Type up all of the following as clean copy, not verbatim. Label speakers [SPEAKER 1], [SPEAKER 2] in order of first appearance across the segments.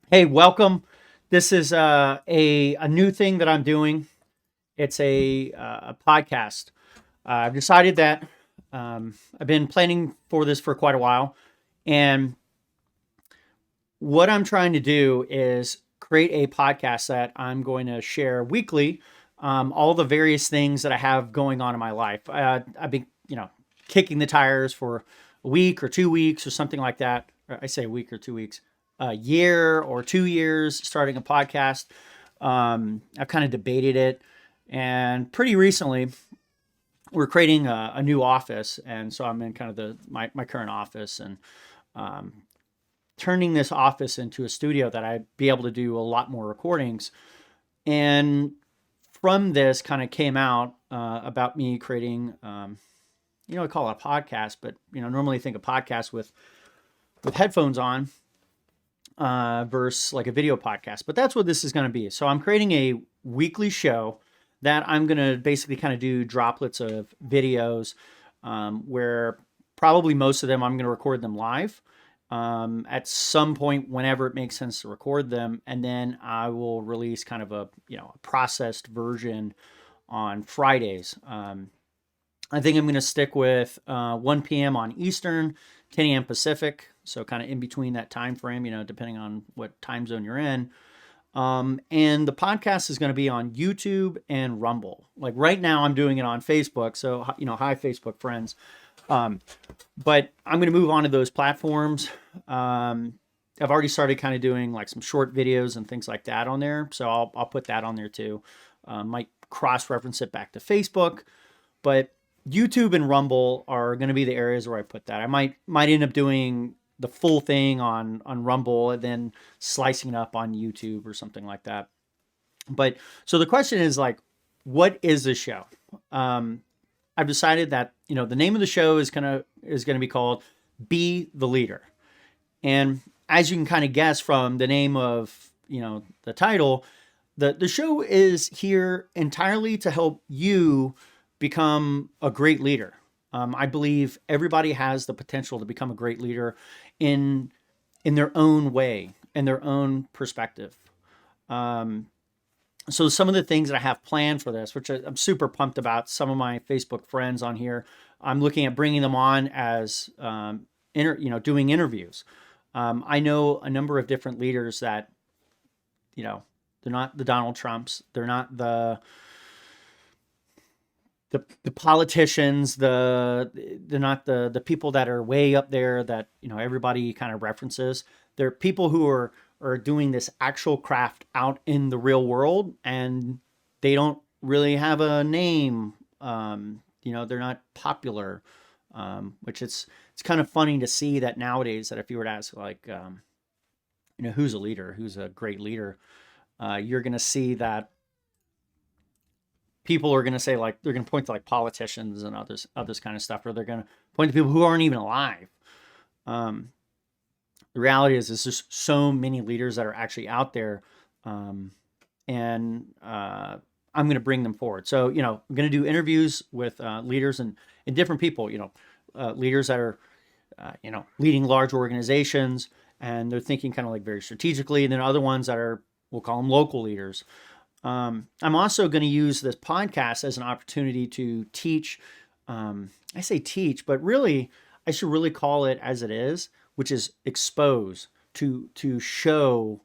[SPEAKER 1] Hey, welcome. This is a new thing that I'm doing. It's a podcast. I've decided that I've been planning for this for quite a while, and what I'm trying to do is create a podcast that I'm going to share weekly. All the various things that I have going on in my life. I've been, kicking the tires for a week or 2 weeks or something like that. Or I say a week or 2 weeks, a year or 2 years starting a podcast. I've kind of debated it, and pretty recently we're creating a new office, and so I'm in kind of my current office, and um, turning this office into a studio that I'd be able to do a lot more recordings. And from this kind of came out about me creating, I call it a podcast, but normally think of podcast with headphones on versus like a video podcast. But that's what this is going to be. So I'm creating a weekly show that I'm going to basically kind of do droplets of videos where probably most of them I'm going to record them live at some point whenever it makes sense to record them, and then I will release kind of a processed version on Fridays. I think I'm going to stick with 1 p.m. on Eastern, 10 a.m. Pacific, so kind of in between that time frame, depending on what time zone you're in. And the podcast is going to be on YouTube and Rumble. Like right now, I'm doing it on Facebook. So, hi, Facebook friends. But I'm going to move on to those platforms. I've already started kind of doing like some short videos and things like that on there. So I'll put that on there too. Might cross reference it back to Facebook, but YouTube and Rumble are going to be the areas where I put that. I might end up doing the full thing on Rumble and then slicing it up on YouTube or something like that. But so the question is like, what is this show? I've decided that the name of the show is gonna be called "Be the Leader," and as you can kind of guess from the name of the title, the show is here entirely to help you become a great leader. I believe everybody has the potential to become a great leader in in their own way, in their own perspective. Um, so some of the things that I have planned for this, which I'm super pumped about, some of my Facebook friends on here, I'm looking at bringing them on as doing interviews. I know a number of different leaders that they're not the Donald Trumps, they're not the politicians, they're not the people that are way up there that everybody kind of references. They're people who are doing this actual craft out in the real world, and they don't really have a name. They're not popular, which it's kind of funny to see that nowadays. That if you were to ask like who's a leader, who's a great leader, you're going to see that people are going to say like they're going to point to like politicians and others kind of stuff, or they're going to point to people who aren't even alive. Um, the reality is, there's just so many leaders that are actually out there, and I'm going to bring them forward. So I'm going to do interviews with leaders and different people. Leaders that are leading large organizations, and they're thinking kind of like very strategically, and then other ones that are, we'll call them local leaders. I'm also going to use this podcast as an opportunity to teach. I say teach, but really, I should really call it as it is, which is expose, to show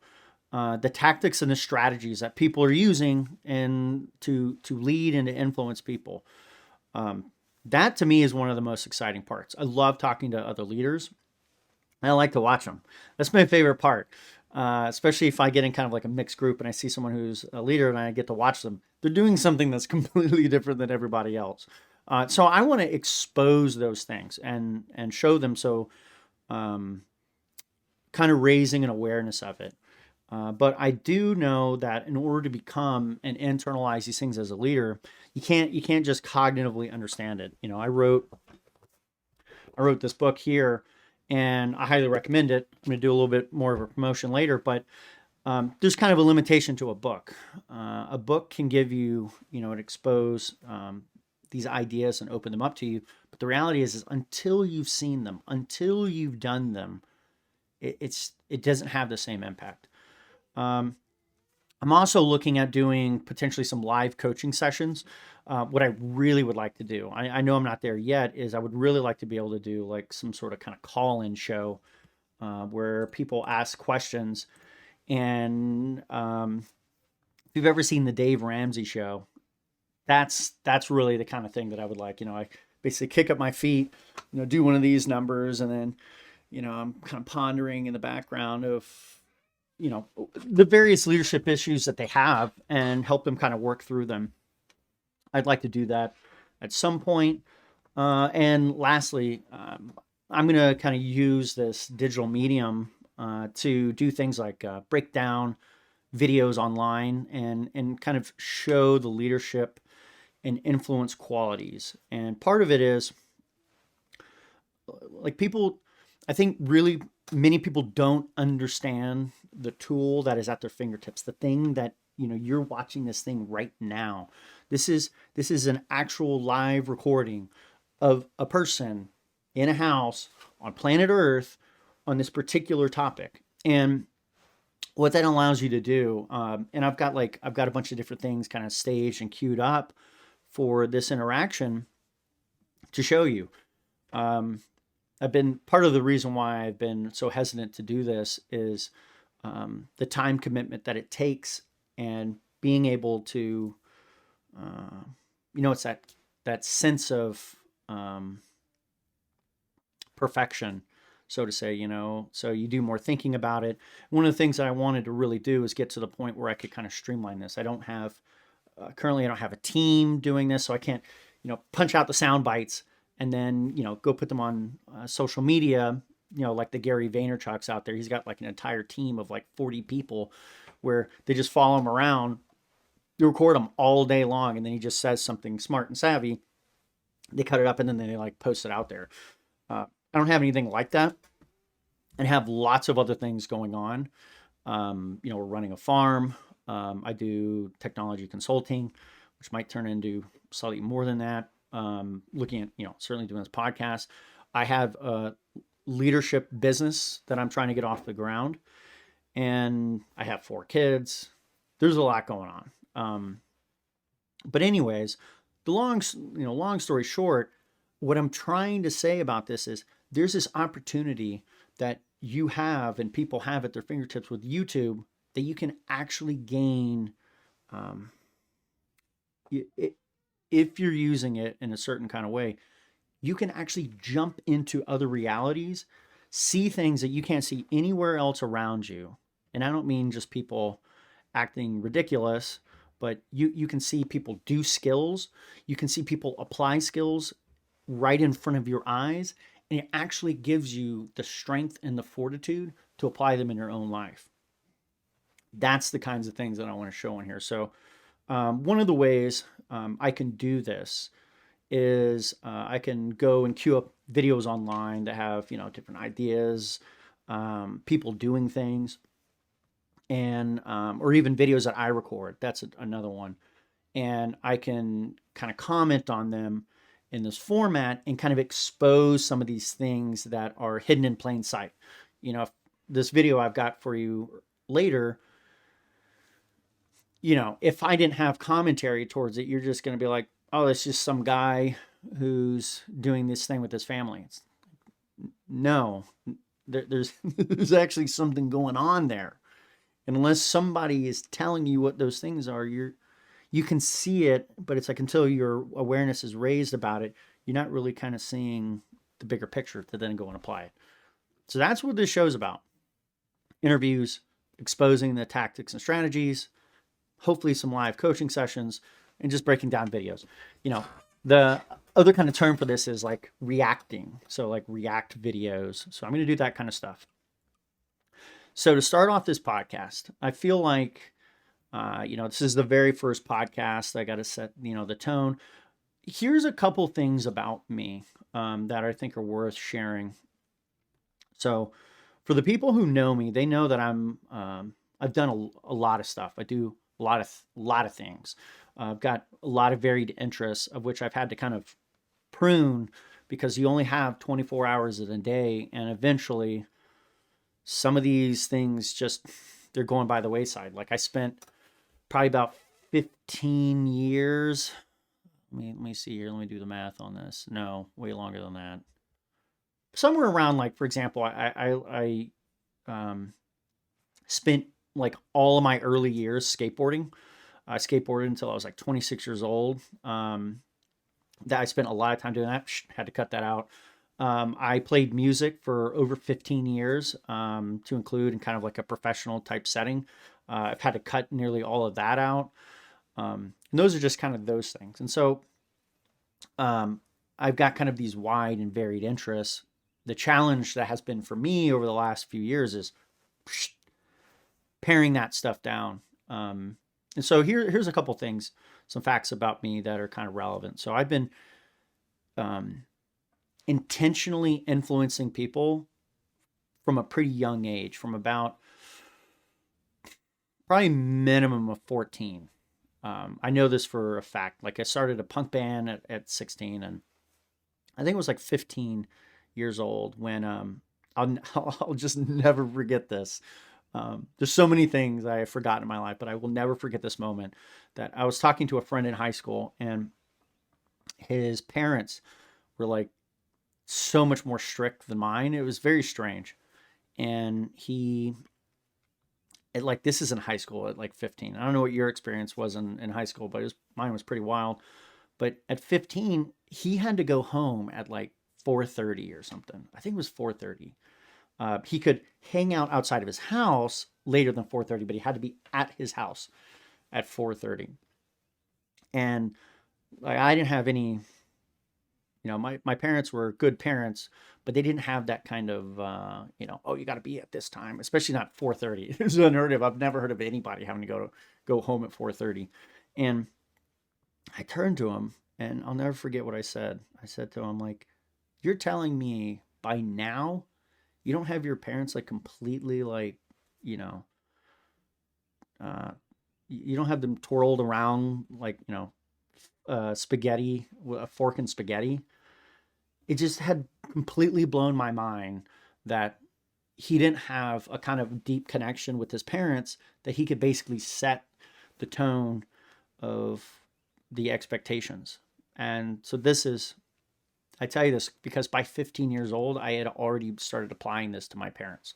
[SPEAKER 1] the tactics and the strategies that people are using and to lead and to influence people. That to me is one of the most exciting parts. I love talking to other leaders. I like to watch them. That's my favorite part. Especially if I get in kind of like a mixed group and I see someone who's a leader and I get to watch them. They're doing something that's completely different than everybody else. So I want to expose those things and show them. So kind of raising an awareness of it. But I do know that in order to become and internalize these things as a leader, you can't just cognitively understand it. I wrote this book here, and I highly recommend it. I'm going to do a little bit more of a promotion later, but there's kind of a limitation to a book. A book can give you, and expose these ideas and open them up to you. But the reality is until you've seen them, until you've done them, it doesn't have the same impact. I'm also looking at doing potentially some live coaching sessions. What I really would like to do, I know I'm not there yet, is I would really like to be able to do like some sort of kind of call-in show where people ask questions. And if you've ever seen the Dave Ramsey show, that's really the kind of thing that I would like. I basically kick up my feet, do one of these numbers, and then I'm kind of pondering in the background of the various leadership issues that they have and help them kind of work through them. I'd like to do that at some point. And lastly, I'm going to kind of use this digital medium to do things like break down videos online and kind of show the leadership and influence qualities. And part of it is like people, I think really many people don't understand the tool that is at their fingertips, the thing that you're watching this thing right now. This is an actual live recording of a person in a house on planet Earth on this particular topic. And what that allows you to do, and I've got a bunch of different things kind of staged and queued up for this interaction to show you. I've been part of the reason why I've been so hesitant to do this is the time commitment that it takes and being able to, it's that sense of perfection, so to say, so you do more thinking about it. One of the things that I wanted to really do is get to the point where I could kind of streamline this. Currently I don't have a team doing this, so I can't, punch out the sound bites and then, go put them on social media, like the Gary Vaynerchuk's out there. He's got like an entire team of like 40 people where they just follow him around. You record him all day long, and then he just says something smart and savvy. They cut it up and then they like post it out there. I don't have anything like that, and have lots of other things going on. We're running a farm. I do technology consulting, which might turn into slightly more than that. Looking at, certainly doing this podcast. I have a leadership business that I'm trying to get off the ground, and I have 4 kids. There's a lot going on. But anyways, the long story short, what I'm trying to say about this is there's this opportunity that you have and people have at their fingertips with YouTube that you can actually gain, if you're using it in a certain kind of way, you can actually jump into other realities, see things that you can't see anywhere else around you. And I don't mean just people acting ridiculous, but you can see people do skills. You can see people apply skills right in front of your eyes. And it actually gives you the strength and the fortitude to apply them in your own life. That's the kinds of things that I want to show in here. So one of the ways I can do this is I can go and queue up videos online that have, different ideas, people doing things, and or even videos that I record. That's another one. And I can kind of comment on them in this format and kind of expose some of these things that are hidden in plain sight. This video I've got for you later, if I didn't have commentary towards it, you're just going to be like, oh, it's just some guy who's doing this thing with his family. No, there's actually something going on there. And unless somebody is telling you what those things are, you can see it, but it's like until your awareness is raised about it, you're not really kind of seeing the bigger picture to then go and apply it. So that's what this show's about. Interviews, exposing the tactics and strategies, hopefully some live coaching sessions, and just breaking down videos. The other kind of term for this is like reacting. So like react videos. So I'm going to do that kind of stuff. So to start off this podcast, I feel like, this is the very first podcast. I got to set, the tone. Here's a couple things about me that I think are worth sharing. So for the people who know me, they know that I've done a lot of stuff. I do a lot of things. I've got a lot of varied interests, of which I've had to kind of prune because you only have 24 hours in a day, and eventually some of these things just they're going by the wayside. Like I spent probably about 15 years. Let me see here. Let me do the math on this. No, way longer than that. Somewhere around, like, for example, I spent like all of my early years skateboarding. I skateboarded until I was like 26 years old. That I spent a lot of time doing that. Had to cut that out. I played music for over 15 years, to include in kind of like a professional type setting. I've had to cut nearly all of that out. And those are just kind of those things. And so I've got kind of these wide and varied interests. The challenge that has been for me over the last few years is paring that stuff down. And so here's a couple things, some facts about me that are kind of relevant. So I've been intentionally influencing people from a pretty young age, from about probably minimum of 14. I know this for a fact. Like I started a punk band at 16, and I think it was like 15 years old when I'll just never forget this. There's so many things I have forgotten in my life, but I will never forget this moment that I was talking to a friend in high school, and his parents were like so much more strict than mine. It was very strange. And like, this is in high school at like 15. I don't know what your experience was in high school, but mine was pretty wild. But at 15, he had to go home at like 4:30 or something. I think it was 4:30. He could hang out outside of his house later than 4:30, but he had to be at his house at 4:30. And like, I didn't have any, my parents were good parents, but they didn't have that kind of, oh, you got to be at this time, especially not 4:30. It's unheard of. I've never heard of anybody having to go home at 4:30. And I turned to him, and I'll never forget what I said. I said to him, like, you're telling me by now you don't have your parents like completely like, you don't have them twirled around like, spaghetti, a fork and spaghetti. It just had completely blown my mind that he didn't have a kind of deep connection with his parents, that he could basically set the tone of the expectations. And so I tell you this because by 15 years old, I had already started applying this to my parents.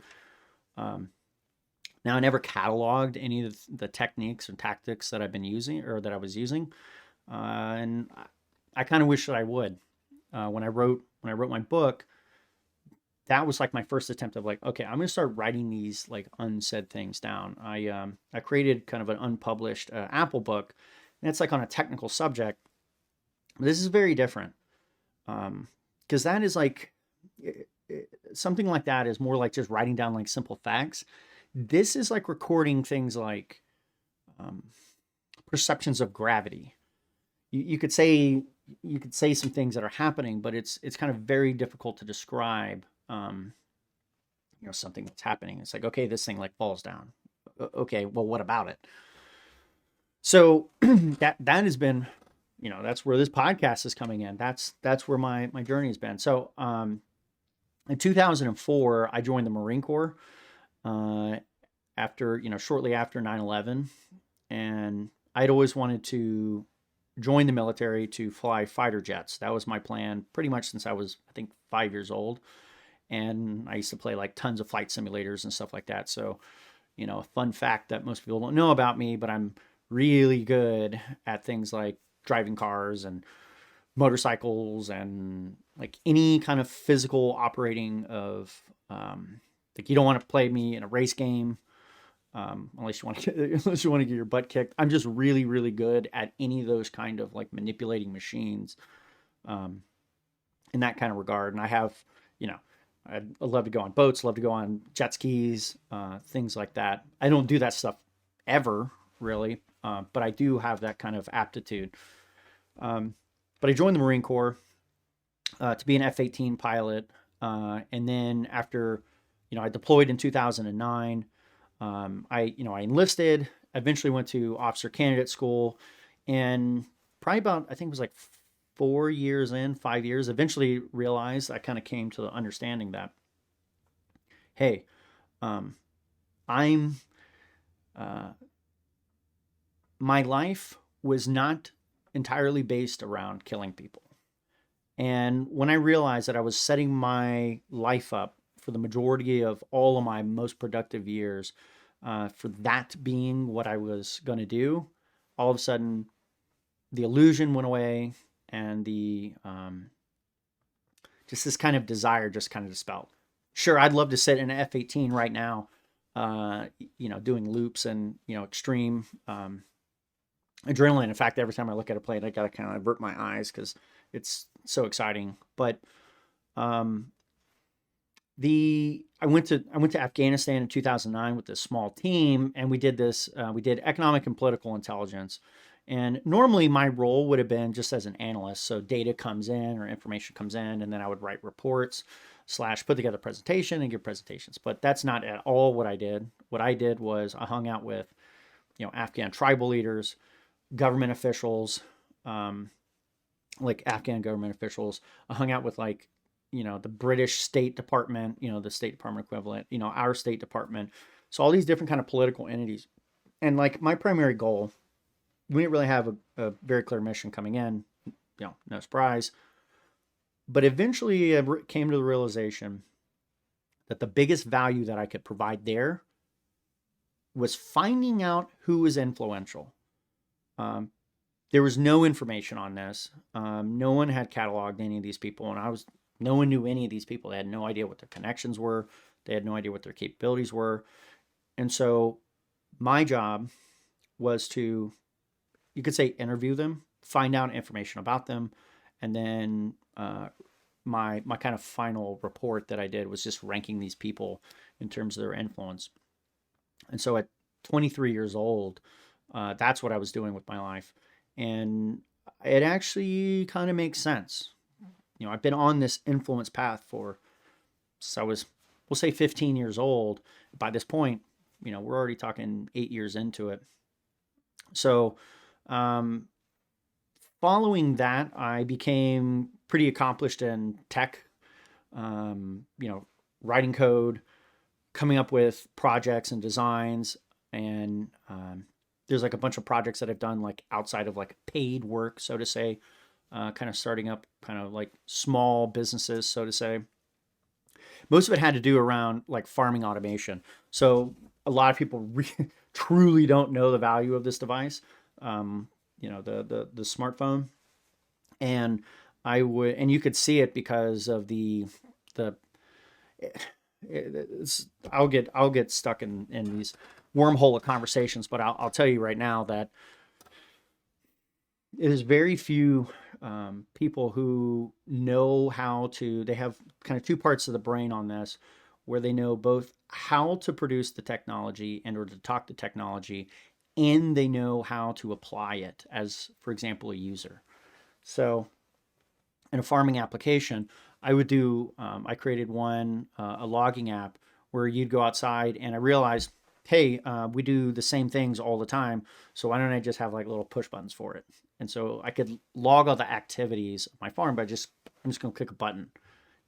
[SPEAKER 1] Now, I never cataloged any of the techniques and tactics that I've been using or that I was using. And I kind of wish that I would. When I wrote my book, that was like my first attempt of like, okay, I'm going to start writing these like unsaid things down. I created kind of an unpublished Apple book, and it's like on a technical subject. This is very different. Because that is like, something like that is more like just writing down like simple facts. This is like recording things like perceptions of gravity. You could say some things that are happening, but it's kind of very difficult to describe. Something that's happening. It's like, okay, this thing like falls down. Okay, well, what about it? So that has been, that's where this podcast is coming in. That's where my journey has been. So in 2004, I joined the Marine Corps shortly after 9/11, and I'd always wanted to join the military to fly fighter jets. That was my plan pretty much since I was, I think, 5 years old. And I used to play like tons of flight simulators and stuff like that. So, a fun fact that most people don't know about me, but I'm really good at things like driving cars and motorcycles and like any kind of physical operating of, like, you don't want to play me in a race game. Unless you want to get your butt kicked. I'm just really, really good at any of those kind of like manipulating machines, in that kind of regard. And I have, I love to go on boats, love to go on jet skis, things like that. I don't do that stuff ever really, but I do have that kind of aptitude. But I joined the Marine Corps to be an F-18 pilot, and then after, I deployed in 2009. I enlisted, eventually went to officer candidate school, and probably about, I think it was like 5 years, eventually realized, I kind of came to the understanding that, hey, I'm uh, my life was not entirely based around killing people. And when I realized that I was setting my life up for the majority of all of my most productive years, for that being what I was going to do, all of a sudden the illusion went away, and the just this kind of desire just kind of dispelled. Sure, I'd love to sit in an F-18 right now, doing loops and extreme adrenaline. In fact, every time I look at a plane, I gotta kind of avert my eyes because it's so exciting. But um, I went to Afghanistan in 2009 with this small team, and we did this. We did economic and political intelligence. And normally my role would have been just as an analyst. So data comes in or information comes in, and then I would write reports / put together a presentation and give presentations. But that's not at all what I did. What I did was I hung out with, Afghan tribal leaders, government officials, like Afghan government officials. I hung out with the British State Department, the State Department equivalent, our State Department. So all these different kind of political entities. And like my primary goal, we didn't really have a very clear mission coming in, no surprise. But eventually I came to the realization that the biggest value that I could provide there was finding out who was influential. There was no information on this. No one had cataloged any of these people, and no one knew any of these people. They had no idea what their connections were. They had no idea what their capabilities were. And so my job was to, you could say, interview them, find out information about them, and then my kind of final report that I did was just ranking these people in terms of their influence. And so at 23 years old, that's what I was doing with my life. And it actually kind of makes sense. I've been on this influence path since I was, we'll say 15 years old. By this point, we're already talking 8 years into it. So, following that, I became pretty accomplished in tech, writing code, coming up with projects and designs. And there's like a bunch of projects that I've done like outside of like paid work, so to say, kind of starting up kind of like small businesses, so to say. Most of it had to do around like farming automation. So a lot of people truly don't know the value of this device, the smartphone. And you could see it because of I'll get stuck in these wormhole of conversations, but I'll tell you right now that it is very few people who know they have kind of two parts of the brain on this, where they know both how to produce the technology and or to talk to technology, and they know how to apply it as, for example, a user. So in a farming application, I created one, a logging app where you'd go outside, and I realized, hey, we do the same things all the time. So why don't I just have like little push buttons for it? And so I could log all the activities of my farm by I'm just going to click a button.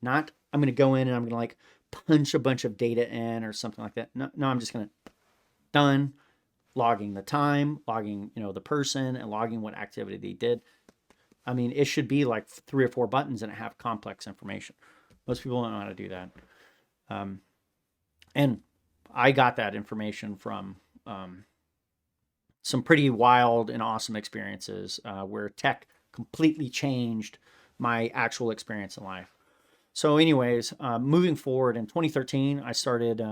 [SPEAKER 1] Not, I'm going to go in and I'm going to like punch a bunch of data in or something like that. No, I'm just going to done logging the time, logging, the person, and logging what activity they did. I mean, it should be like 3 or 4 buttons and have complex information. Most people don't know how to do that. And I got that information from some pretty wild and awesome experiences where tech completely changed my actual experience in life. So anyways, moving forward in 2013, I started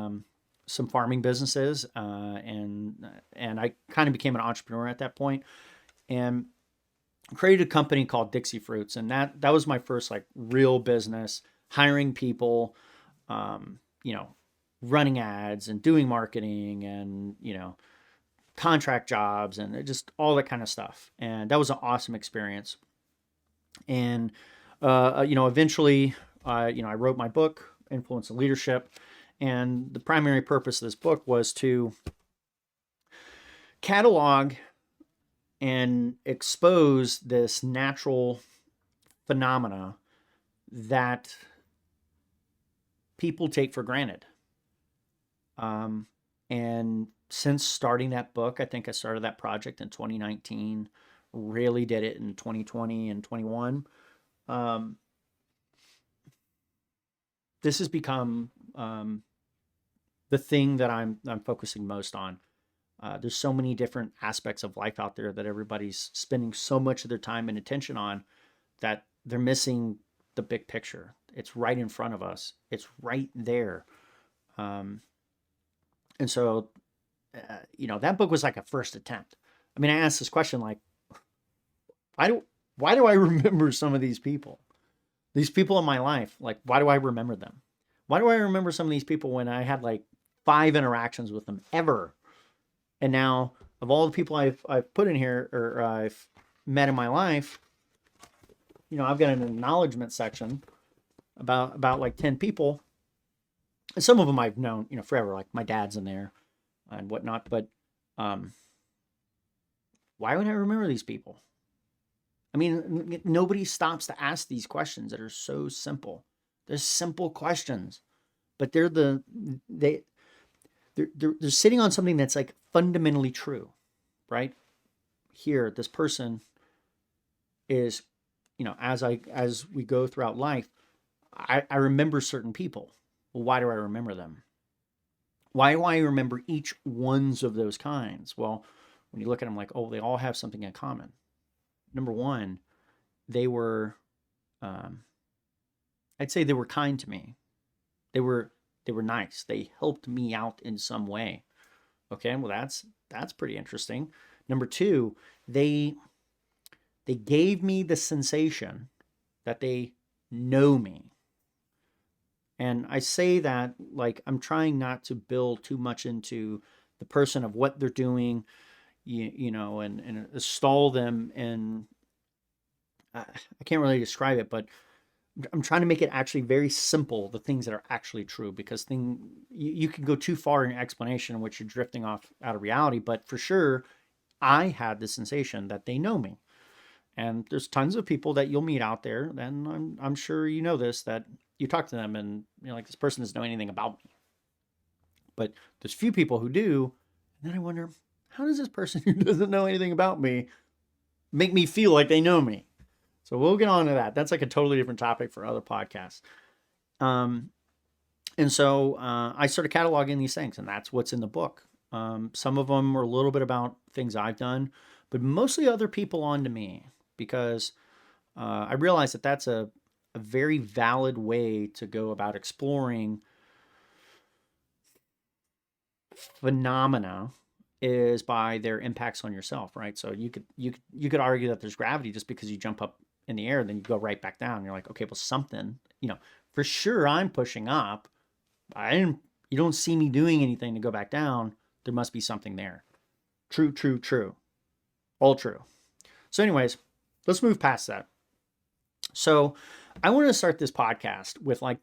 [SPEAKER 1] some farming businesses, and I kind of became an entrepreneur at that point, and created a company called Dixie Fruits. And that was my first like real business, hiring people, running ads and doing marketing and, contract jobs and just all that kind of stuff. And that was an awesome experience. And, eventually, I wrote my book, Influence and Leadership. And the primary purpose of this book was to catalog and expose this natural phenomena that people take for granted. And since starting that book, I think I started that project in 2019, really did it in 2020 and 21. Um, this has become the thing that I'm focusing most on. There's so many different aspects of life out there that everybody's spending so much of their time and attention on that they're missing the big picture. It's right in front of us. It's right there. Um, and so, that book was like a first attempt. I mean, I asked this question like, why do why do I remember some of these people? These people in my life, like, why do I remember them? Why do I remember some of these people when I had like 5 interactions with them ever? And now, of all the people I've put in here or I've met in my life, I've got an acknowledgement section about like 10 people. And some of them I've known, forever, like my dad's in there and whatnot. But um, why would I remember these people? I mean, nobody stops to ask these questions that are so simple. They're simple questions, but they they're sitting on something that's like fundamentally true, right? Here, this person is, as we go throughout life, I remember certain people. Well, why do I remember them? Why do I remember each ones of those kinds? Well, when you look at them like, oh, they all have something in common. Number one, they were, um, I'd say they were kind to me. They were nice. They helped me out in some way. Okay, well that's pretty interesting. Number two, they gave me the sensation that they know me. And I say that like I'm trying not to build too much into the person of what they're doing, and stall them. And I can't really describe it, but I'm trying to make it actually very simple, the things that are actually true, because you can go too far in explanation in which you're drifting off out of reality. But for sure, I had the sensation that they know me. And there's tons of people that you'll meet out there, and I'm sure you know this, that you talk to them and you're like, this person doesn't know anything about me. But there's few people who do. And then I wonder, how does this person who doesn't know anything about me make me feel like they know me? So we'll get on to that. That's like a totally different topic for other podcasts. Um, and so I started cataloging these things, and that's what's in the book. Some of them are a little bit about things I've done, but mostly other people onto me, because I realized that that's a very valid way to go about exploring phenomena, is by their impacts on yourself, right? So you could argue that there's gravity just because you jump up in the air, then you go right back down. You're like, okay, well, something, for sure I'm pushing up. You don't see me doing anything to go back down. There must be something there. True, true, true. All true. So anyways, let's move past that. So I want to start this podcast with like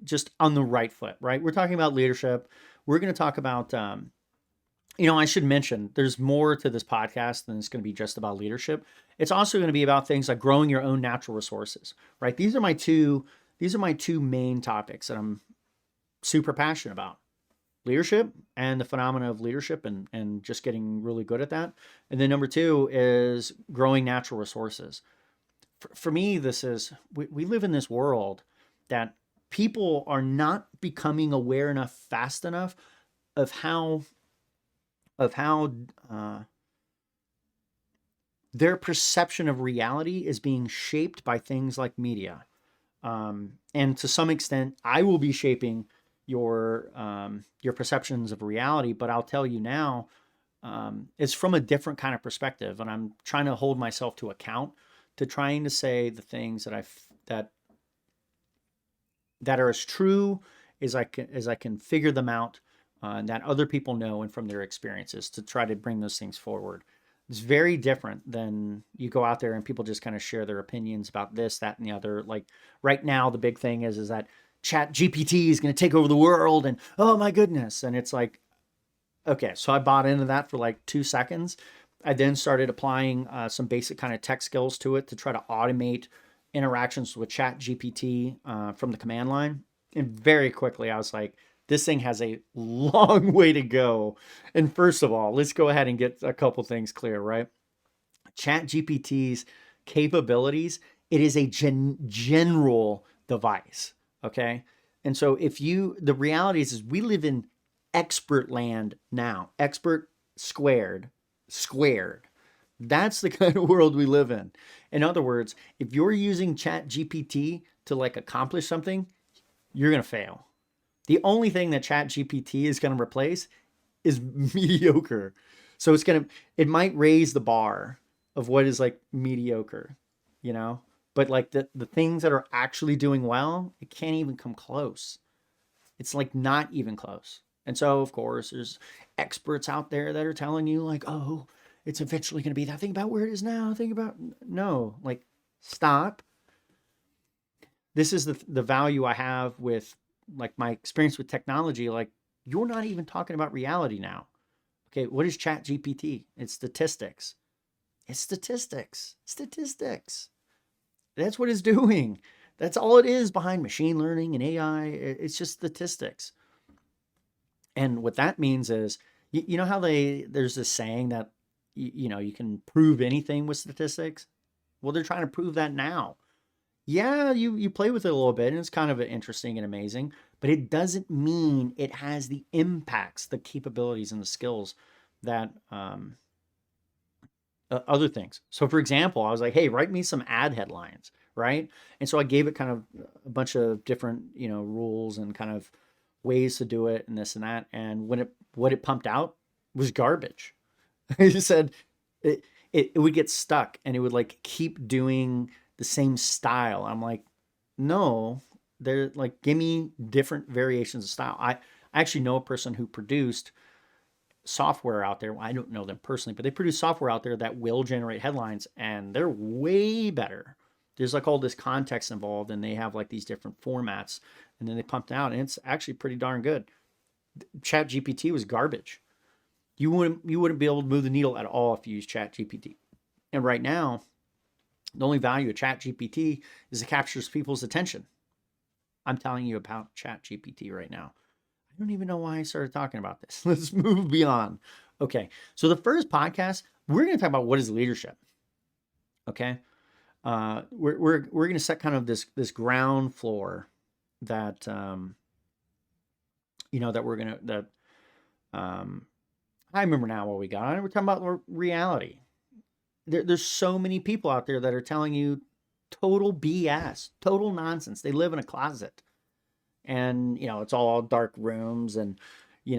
[SPEAKER 1] just on the right foot, right? We're talking about leadership. We're going to talk about, I should mention there's more to this podcast than it's going to be just about leadership. It's also going to be about things like growing your own natural resources, right? These are my two main topics that I'm super passionate about: leadership and the phenomena of leadership, and just getting really good at that. And then number two is growing natural resources. For me, this is, we live in this world that people are not becoming aware enough fast enough of how their perception of reality is being shaped by things like media. And to some extent, I will be shaping your perceptions of reality, but I'll tell you now, it's from a different kind of perspective, and I'm trying to hold myself to account to trying to say the things that are as true as I can figure them out, and that other people know and from their experiences, to try to bring those things forward. It's very different than you go out there and people just kind of share their opinions about this, that, and the other. Like right now, the big thing is that Chat GPT is going to take over the world, and oh my goodness. And it's like, okay, so I bought into that for like 2 seconds. I then started applying some basic kind of tech skills to it to try to automate interactions with Chat GPT from the command line. And very quickly, I was like, This thing has a long way to go. And first of all, let's go ahead and get a couple things clear, right? Chat GPT's capabilities, it is a general device, okay? And so the reality is we live in expert land now, expert squared. That's the kind of world we live in. In other words, if you're using Chat GPT to like accomplish something, you're going to fail. The only thing that Chat GPT is going to replace is mediocre. So it might raise the bar of what is like mediocre, you know? But like the things that are actually doing well, it can't even come close. It's like not even close. And so, of course, there's experts out there that are telling you, like, oh, it's eventually going to be that. Think about where it is now. Think about, no, like, stop. This is the value I have with like my experience with technology. Like, you're not even talking about reality now. Okay, what is Chat GPT? It's statistics. It's statistics. Statistics. That's what it's doing. That's all it is behind machine learning and AI. It's just statistics. And what that means is, you know how there's this saying that, you can prove anything with statistics? Well, they're trying to prove that now. Yeah, you play with it a little bit and it's kind of interesting and amazing, but it doesn't mean it has the impacts, the capabilities, and the skills that other things. So, for example, I was like, hey, write me some ad headlines, right? And so I gave it kind of a bunch of different, rules and kind of ways to do it and this and that. And what it pumped out was garbage. He said it would get stuck and it would like keep doing the same style. I'm like, no, they're like, give me different variations of style. I actually know a person who produced software out there. Well, I don't know them personally, but they produce software out there that will generate headlines and they're way better. There's like all this context involved and they have like these different formats and then they pumped out and it's actually pretty darn good. Chat GPT was garbage. You wouldn't be able to move the needle at all if you use Chat GPT. And right now, the only value of Chat GPT is it captures people's attention. I'm telling you about Chat GPT right now. I don't even know why I started talking about this. Let's move beyond. Okay, so the first podcast, we're going to talk about what is leadership. Okay, we're going to set kind of this ground floor that that we're going to I remember now what we got on. We're talking about reality. There's so many people out there that are telling you total BS, total nonsense. They live in a closet and, it's all dark rooms and,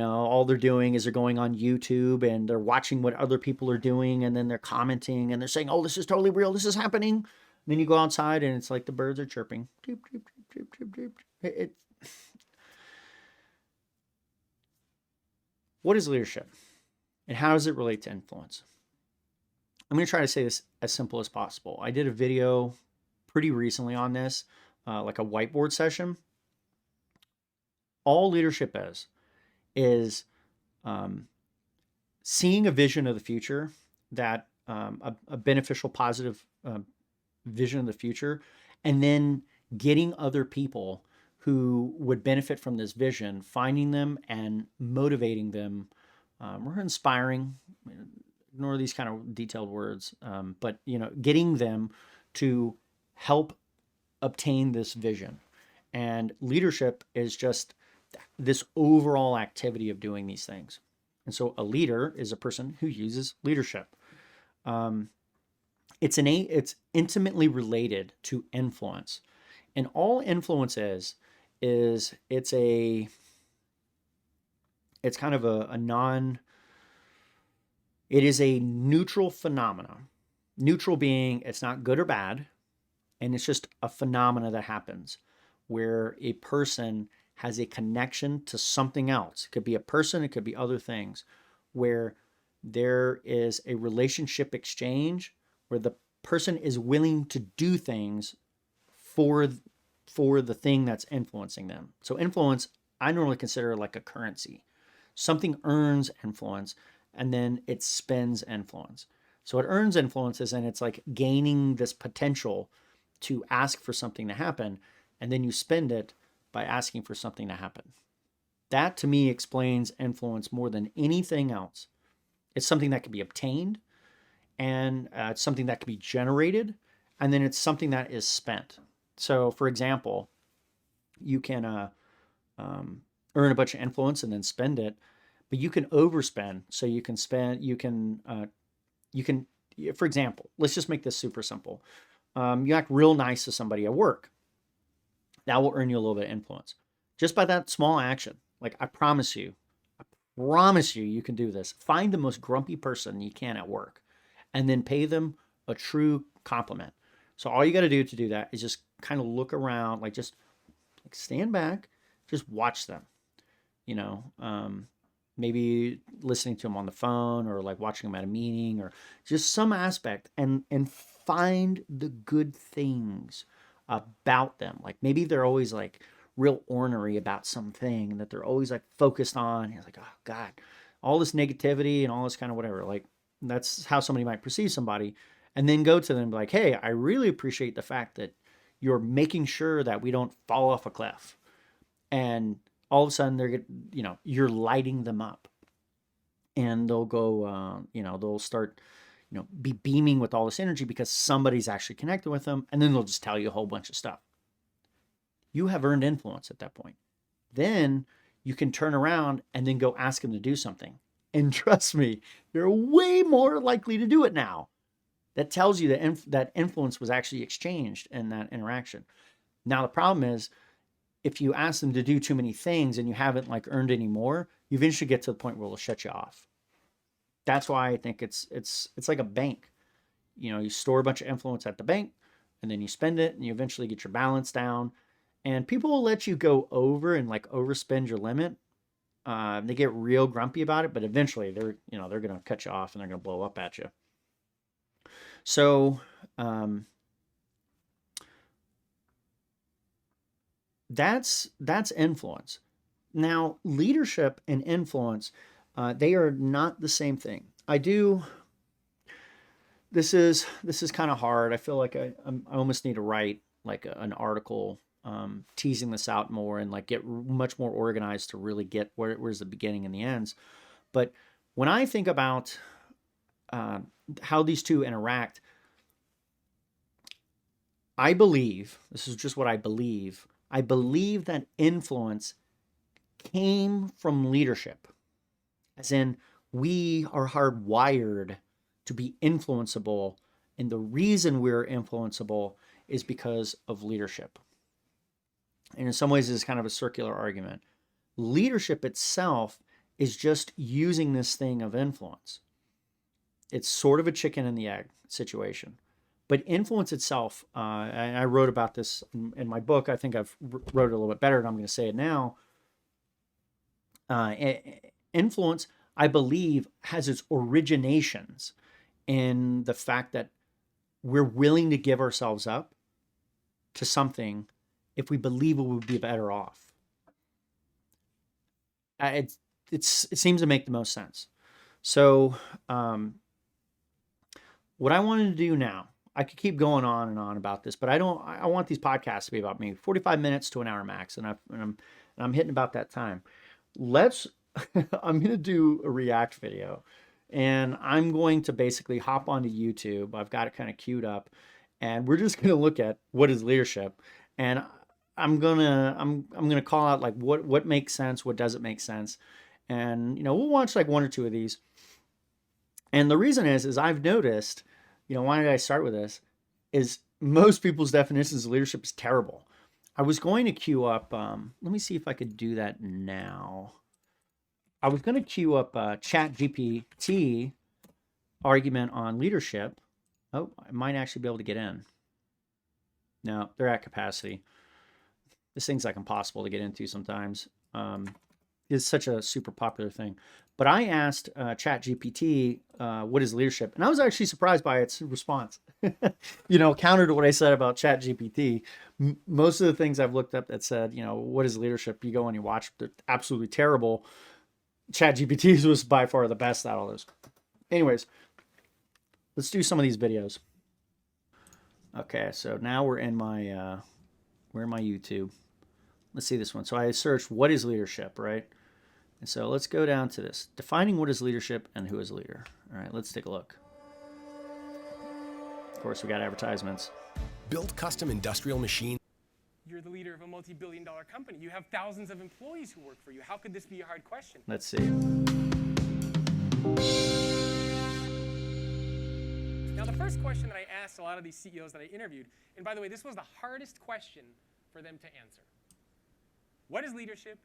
[SPEAKER 1] all they're doing is they're going on YouTube and they're watching what other people are doing and then they're commenting and they're saying, oh, this is totally real. This is happening. And then you go outside and it's like the birds are chirping. What is leadership and how does it relate to influence? I'm going to try to say this as simple as possible. I did a video pretty recently on this, like a whiteboard session. All leadership is seeing a vision of the future, that a beneficial, positive vision of the future, and then getting other people who would benefit from this vision, finding them and motivating them, or inspiring. Ignore these kind of detailed words, but getting them to help obtain this vision. And leadership is just this overall activity of doing these things. And so a leader is a person who uses leadership. It's intimately related to influence. And all influence is it's kind of a non, it is a neutral phenomena. Neutral being it's not good or bad, and it's just a phenomena that happens where a person has a connection to something else. It could be a person, it could be other things, where there is a relationship exchange where the person is willing to do things for the thing that's influencing them. So influence, I normally consider like a currency. Something earns influence and then it spends influence. So it earns influences and it's like gaining this potential to ask for something to happen, and then you spend it by asking for something to happen. That to me explains influence more than anything else. It's something that can be obtained, and it's something that can be generated, and then it's something that is spent. So, for example, you can earn a bunch of influence and then spend it, but you can overspend. So you can spend, you can, for example, let's just make this super simple. You act real nice to somebody at work. That will earn you a little bit of influence just by that small action. Like I promise you, you can do this. Find the most grumpy person you can at work and then pay them a true compliment. So all you got to do that is just kind of look around, like just like stand back, just watch them, you know, maybe listening to them on the phone or like watching them at a meeting or just some aspect, and find the good things about them. Like maybe they're always like real ornery about something that they're always like focused on. You're like, oh God, all this negativity and all this kind of whatever. Like that's how somebody might perceive somebody. And then go to them and be like, hey, I really appreciate the fact that you're making sure that we don't fall off a cliff. And all of a sudden they're, you know, you're lighting them up, and they'll go, you know, they'll start, you know, be beaming with all this energy because somebody's actually connected with them. And then they'll just tell you a whole bunch of stuff. You have earned influence at that point. Then you can turn around and then go ask them to do something. And trust me, they're way more likely to do it now. That tells you that that influence was actually exchanged in that interaction. Now, the problem is if you ask them to do too many things and you haven't like earned any more, you eventually get to the point where it'll shut you off. That's why I think it's like a bank. You know, you store a bunch of influence at the bank and then you spend it and you eventually get your balance down. And people will let you go over and like overspend your limit. They get real grumpy about it, but eventually they're going to cut you off and they're going to blow up at you. So, that's influence. Now, leadership and influence, they are not the same thing. This is kind of hard. I feel like I almost need to write like an article teasing this out more and like get much more organized to really get where's the beginning and the ends. But when I think about how these two interact, I believe, this is just what I believe that influence came from leadership. As in, we are hardwired to be influenceable, and the reason we're influenceable is because of leadership. And in some ways, it's kind of a circular argument. Leadership itself is just using this thing of influence. It's sort of a chicken and the egg situation. But influence itself, and I wrote about this in my book. I think I've wrote it a little bit better, and I'm going to say it now. Influence, I believe, has its originations in the fact that we're willing to give ourselves up to something if we believe we would be better off. It seems to make the most sense. So what I wanted to do now, I could keep going on and on about this, but I want these podcasts to be about me, 45 minutes to an hour max, and I'm hitting about that time. I'm going to do a React video, and I'm going to basically hop onto YouTube. I've got it kind of queued up, and we're just going to look at what is leadership, and I'm gonna call out like what makes sense, what doesn't make sense, and we'll watch like one or two of these. And the reason is I've noticed, why did I start with this? Is most people's definitions of leadership is terrible. I was going to queue up. Let me see if I could do that now. I was going to queue up ChatGPT argument on leadership. Oh, I might actually be able to get in. No, they're at capacity. This thing's like impossible to get into sometimes. It's such a super popular thing. But I asked ChatGPT, what is leadership? And I was actually surprised by its response. Counter to what I said about ChatGPT, most of the things I've looked up that said, what is leadership? You go and you watch, they're absolutely terrible. ChatGPT was by far the best out of those. Anyways, let's do some of these videos. Okay, so now we're in my YouTube. Let's see this one. So I searched what is leadership, right? And so let's go down to this. Defining what is leadership and who is a leader. All right, let's take a look. Of course, we got advertisements.
[SPEAKER 2] Build custom industrial machines.
[SPEAKER 3] You're the leader of a multi-billion-dollar company. You have thousands of employees who work for you. How could this be a hard question?
[SPEAKER 1] Let's see.
[SPEAKER 3] Now, the first question that I asked a lot of these CEOs that I interviewed, and by the way, this was the hardest question for them to answer. What is leadership?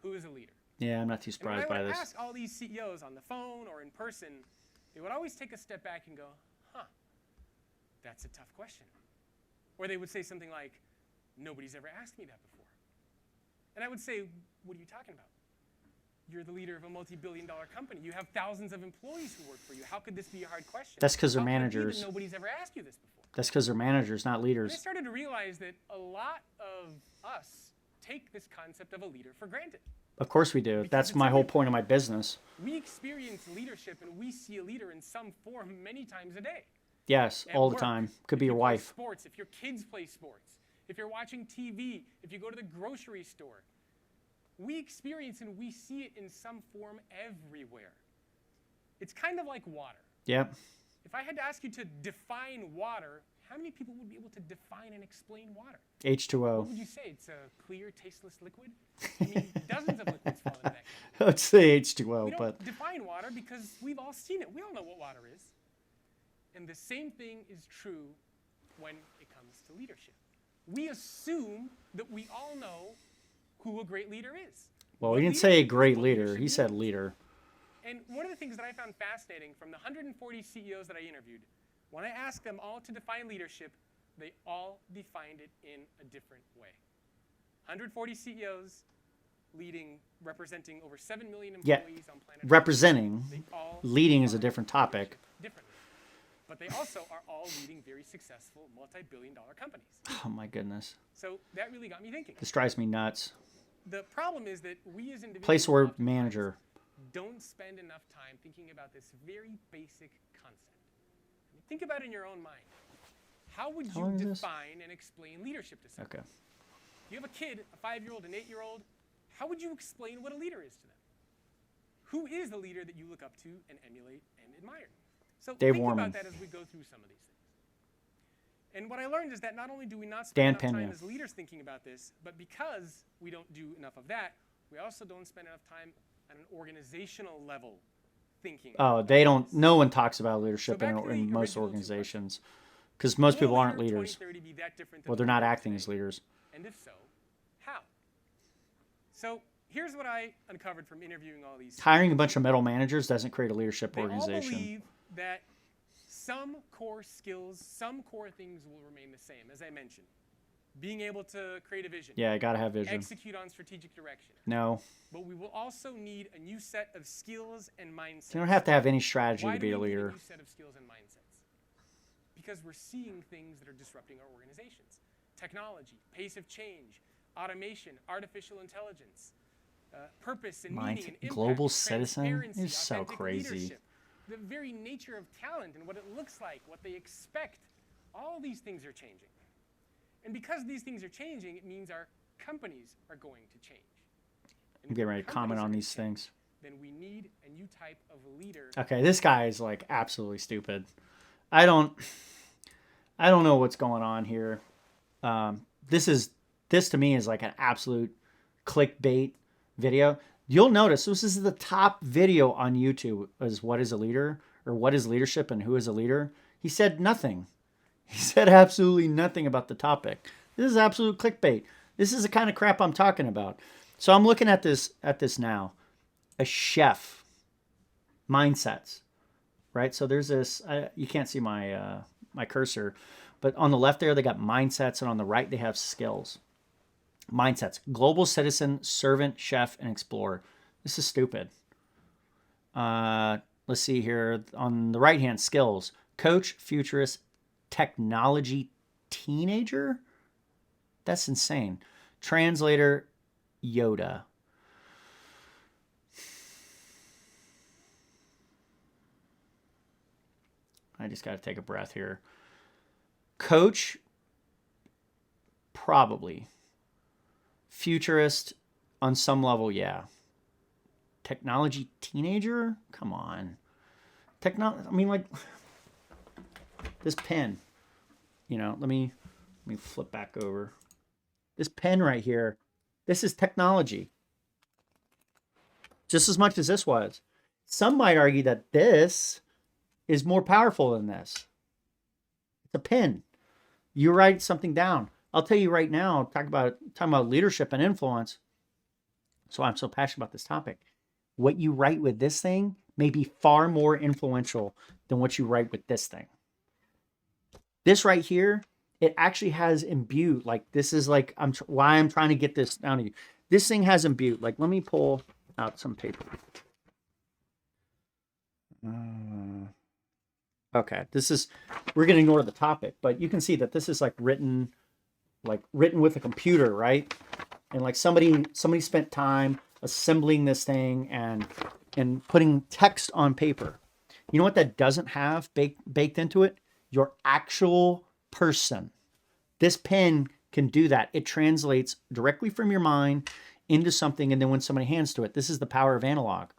[SPEAKER 3] Who is a leader?
[SPEAKER 1] Yeah, I'm not too surprised by this.
[SPEAKER 3] When I would ask all these CEOs on the phone or in person, they would always take a step back and go, that's a tough question. Or they would say something like, nobody's ever asked me that before. And I would say, what are you talking about? You're the leader of a multi-billion-dollar company. You have thousands of employees who work for you. How could this be a hard question?
[SPEAKER 1] That's because they're
[SPEAKER 3] How could it be
[SPEAKER 1] managers.
[SPEAKER 3] that nobody's ever asked you this before?
[SPEAKER 1] That's because they're managers, not
[SPEAKER 3] And I
[SPEAKER 1] leaders.
[SPEAKER 3] started to realize that a lot of us take this concept of a leader for granted.
[SPEAKER 1] Of course we do. That's my whole point of my business.
[SPEAKER 3] We experience leadership and we see a leader in some form many times a day.
[SPEAKER 1] Yes,
[SPEAKER 3] At
[SPEAKER 1] all the
[SPEAKER 3] work,
[SPEAKER 1] time. Could
[SPEAKER 3] if
[SPEAKER 1] be
[SPEAKER 3] you
[SPEAKER 1] your
[SPEAKER 3] play
[SPEAKER 1] wife.
[SPEAKER 3] Sports, if your kids play sports, if you're watching TV, if you go to the grocery store. We experience and we see it in some form everywhere. It's kind of like water.
[SPEAKER 1] Yep.
[SPEAKER 3] If I had to ask you to define water, how many people would be able to define and explain water?
[SPEAKER 1] H2O.
[SPEAKER 3] What would you say? It's a clear, tasteless liquid? I mean, dozens of liquids fall into that.
[SPEAKER 1] Let's say
[SPEAKER 3] We
[SPEAKER 1] H2O,
[SPEAKER 3] don't
[SPEAKER 1] but
[SPEAKER 3] define water because we've all seen it. We all know what water is. And the same thing is true when it comes to leadership. We assume that we all know who a great leader is.
[SPEAKER 1] well,
[SPEAKER 3] What
[SPEAKER 1] he didn't say a
[SPEAKER 3] leadership is,
[SPEAKER 1] great
[SPEAKER 3] what
[SPEAKER 1] leader.
[SPEAKER 3] leadership
[SPEAKER 1] He said
[SPEAKER 3] means.
[SPEAKER 1] leader.
[SPEAKER 3] And one of the things that I found fascinating from the 140 CEOs that I interviewed, when I asked them all to define leadership, they all defined it in a different way. 140 CEOs representing over 7 million
[SPEAKER 1] Yeah,
[SPEAKER 3] employees on planet Earth.
[SPEAKER 1] representing.
[SPEAKER 3] They all
[SPEAKER 1] Leading is a
[SPEAKER 3] define
[SPEAKER 1] different topic.
[SPEAKER 3] leadership differently. But they also are all leading very successful multi-billion-dollar companies.
[SPEAKER 1] Oh my goodness.
[SPEAKER 3] So that really got me thinking.
[SPEAKER 1] This drives me nuts.
[SPEAKER 3] The problem is that we as individuals
[SPEAKER 1] Place word
[SPEAKER 3] oftentimes
[SPEAKER 1] manager.
[SPEAKER 3] don't spend enough time thinking about this very basic concept. I mean, think about it in your own mind. How would
[SPEAKER 1] How
[SPEAKER 3] you
[SPEAKER 1] long is this?
[SPEAKER 3] define and explain leadership to someone?
[SPEAKER 1] Okay.
[SPEAKER 3] If you have a kid, a 5-year-old, an 8-year-old, how would you explain what a leader is to them? Who is the leader that you look up to and emulate and admire? So
[SPEAKER 1] Dave
[SPEAKER 3] think
[SPEAKER 1] Warman.
[SPEAKER 3] about that as we go through some of these things. And what I learned is that not only do we not
[SPEAKER 1] Dan
[SPEAKER 3] spend enough time
[SPEAKER 1] Pena.
[SPEAKER 3] as leaders thinking about this, but because we don't do enough of that, we also don't spend enough time at an organizational level thinking.
[SPEAKER 1] Oh,
[SPEAKER 3] about
[SPEAKER 1] they don't.
[SPEAKER 3] this.
[SPEAKER 1] No one talks about leadership
[SPEAKER 3] back
[SPEAKER 1] in,
[SPEAKER 3] to the
[SPEAKER 1] in most
[SPEAKER 3] original two
[SPEAKER 1] organizations because most
[SPEAKER 3] Will
[SPEAKER 1] people aren't
[SPEAKER 3] leader
[SPEAKER 1] leaders.
[SPEAKER 3] 2030 be that different than
[SPEAKER 1] Well, they're
[SPEAKER 3] the
[SPEAKER 1] not
[SPEAKER 3] leader
[SPEAKER 1] acting as
[SPEAKER 3] today?
[SPEAKER 1] leaders.
[SPEAKER 3] And if so, how? So here's what I uncovered from interviewing all these.
[SPEAKER 1] Hiring a bunch of middle managers doesn't create a leadership
[SPEAKER 3] They all
[SPEAKER 1] organization.
[SPEAKER 3] believe that some core skills, some core things will remain the same, as I mentioned. Being able to create a vision.
[SPEAKER 1] Yeah, I gotta have vision.
[SPEAKER 3] Execute on strategic direction.
[SPEAKER 1] No,
[SPEAKER 3] But we will also need a new set of skills and mindsets.
[SPEAKER 1] you don't have to have any strategy
[SPEAKER 3] Why
[SPEAKER 1] to be
[SPEAKER 3] do
[SPEAKER 1] a
[SPEAKER 3] we need
[SPEAKER 1] leader.
[SPEAKER 3] a new set of skills and mindsets? Because we're seeing things that are disrupting our organizations. Technology, pace of change, automation, artificial intelligence, purpose and meaning and impact,
[SPEAKER 1] Global citizen
[SPEAKER 3] transparency,
[SPEAKER 1] is so
[SPEAKER 3] authentic
[SPEAKER 1] crazy.
[SPEAKER 3] leadership, the very nature of talent and what it looks like, what they expect. All these things are changing. And because these things are changing, it means our companies are going to change. And
[SPEAKER 1] I'm
[SPEAKER 3] if
[SPEAKER 1] getting
[SPEAKER 3] our
[SPEAKER 1] ready to comment
[SPEAKER 3] companies are
[SPEAKER 1] on
[SPEAKER 3] gonna
[SPEAKER 1] these
[SPEAKER 3] change,
[SPEAKER 1] things.
[SPEAKER 3] then we need a new type of leader.
[SPEAKER 1] Okay, this guy is like absolutely stupid. I don't know what's going on here. This to me is like an absolute clickbait video. You'll notice this is the top video on YouTube is what is a leader or what is leadership and who is a leader. He said nothing. He said absolutely nothing about the topic. This is absolute clickbait. This is the kind of crap I'm talking about. So I'm looking at this now. A chef mindsets, right? So there's this. You can't see my my cursor, but on the left there they got mindsets, and on the right they have skills. Mindsets: global citizen, servant, chef, and explorer. This is stupid. Let's see here. On the right hand, skills: coach, futurist, technology teenager. That's insane. Translator, Yoda. I just got to take a breath here. Coach, probably. Futurist, on some level, yeah. technology teenager? Come on. I mean, like, this pen, let me flip back over. This pen right here, this is technology. Just as much as this was. Some might argue that this is more powerful than this. It's a pen. You write something down. I'll tell you right now, talking about leadership and influence. So I'm so passionate about this topic. What you write with this thing may be far more influential than what you write with this thing. This right here, it actually has imbued, like this is like, why I'm trying to get this down to you. This thing has imbued, like let me pull out some paper. Okay, we're going to ignore the topic, but you can see that this is like written with a computer, right? And like somebody spent time assembling this thing and putting text on paper. You know what that doesn't have baked into it? Your actual person. This pen can do that. It translates directly from your mind into something, and then when somebody hands to it, this is the power of analog.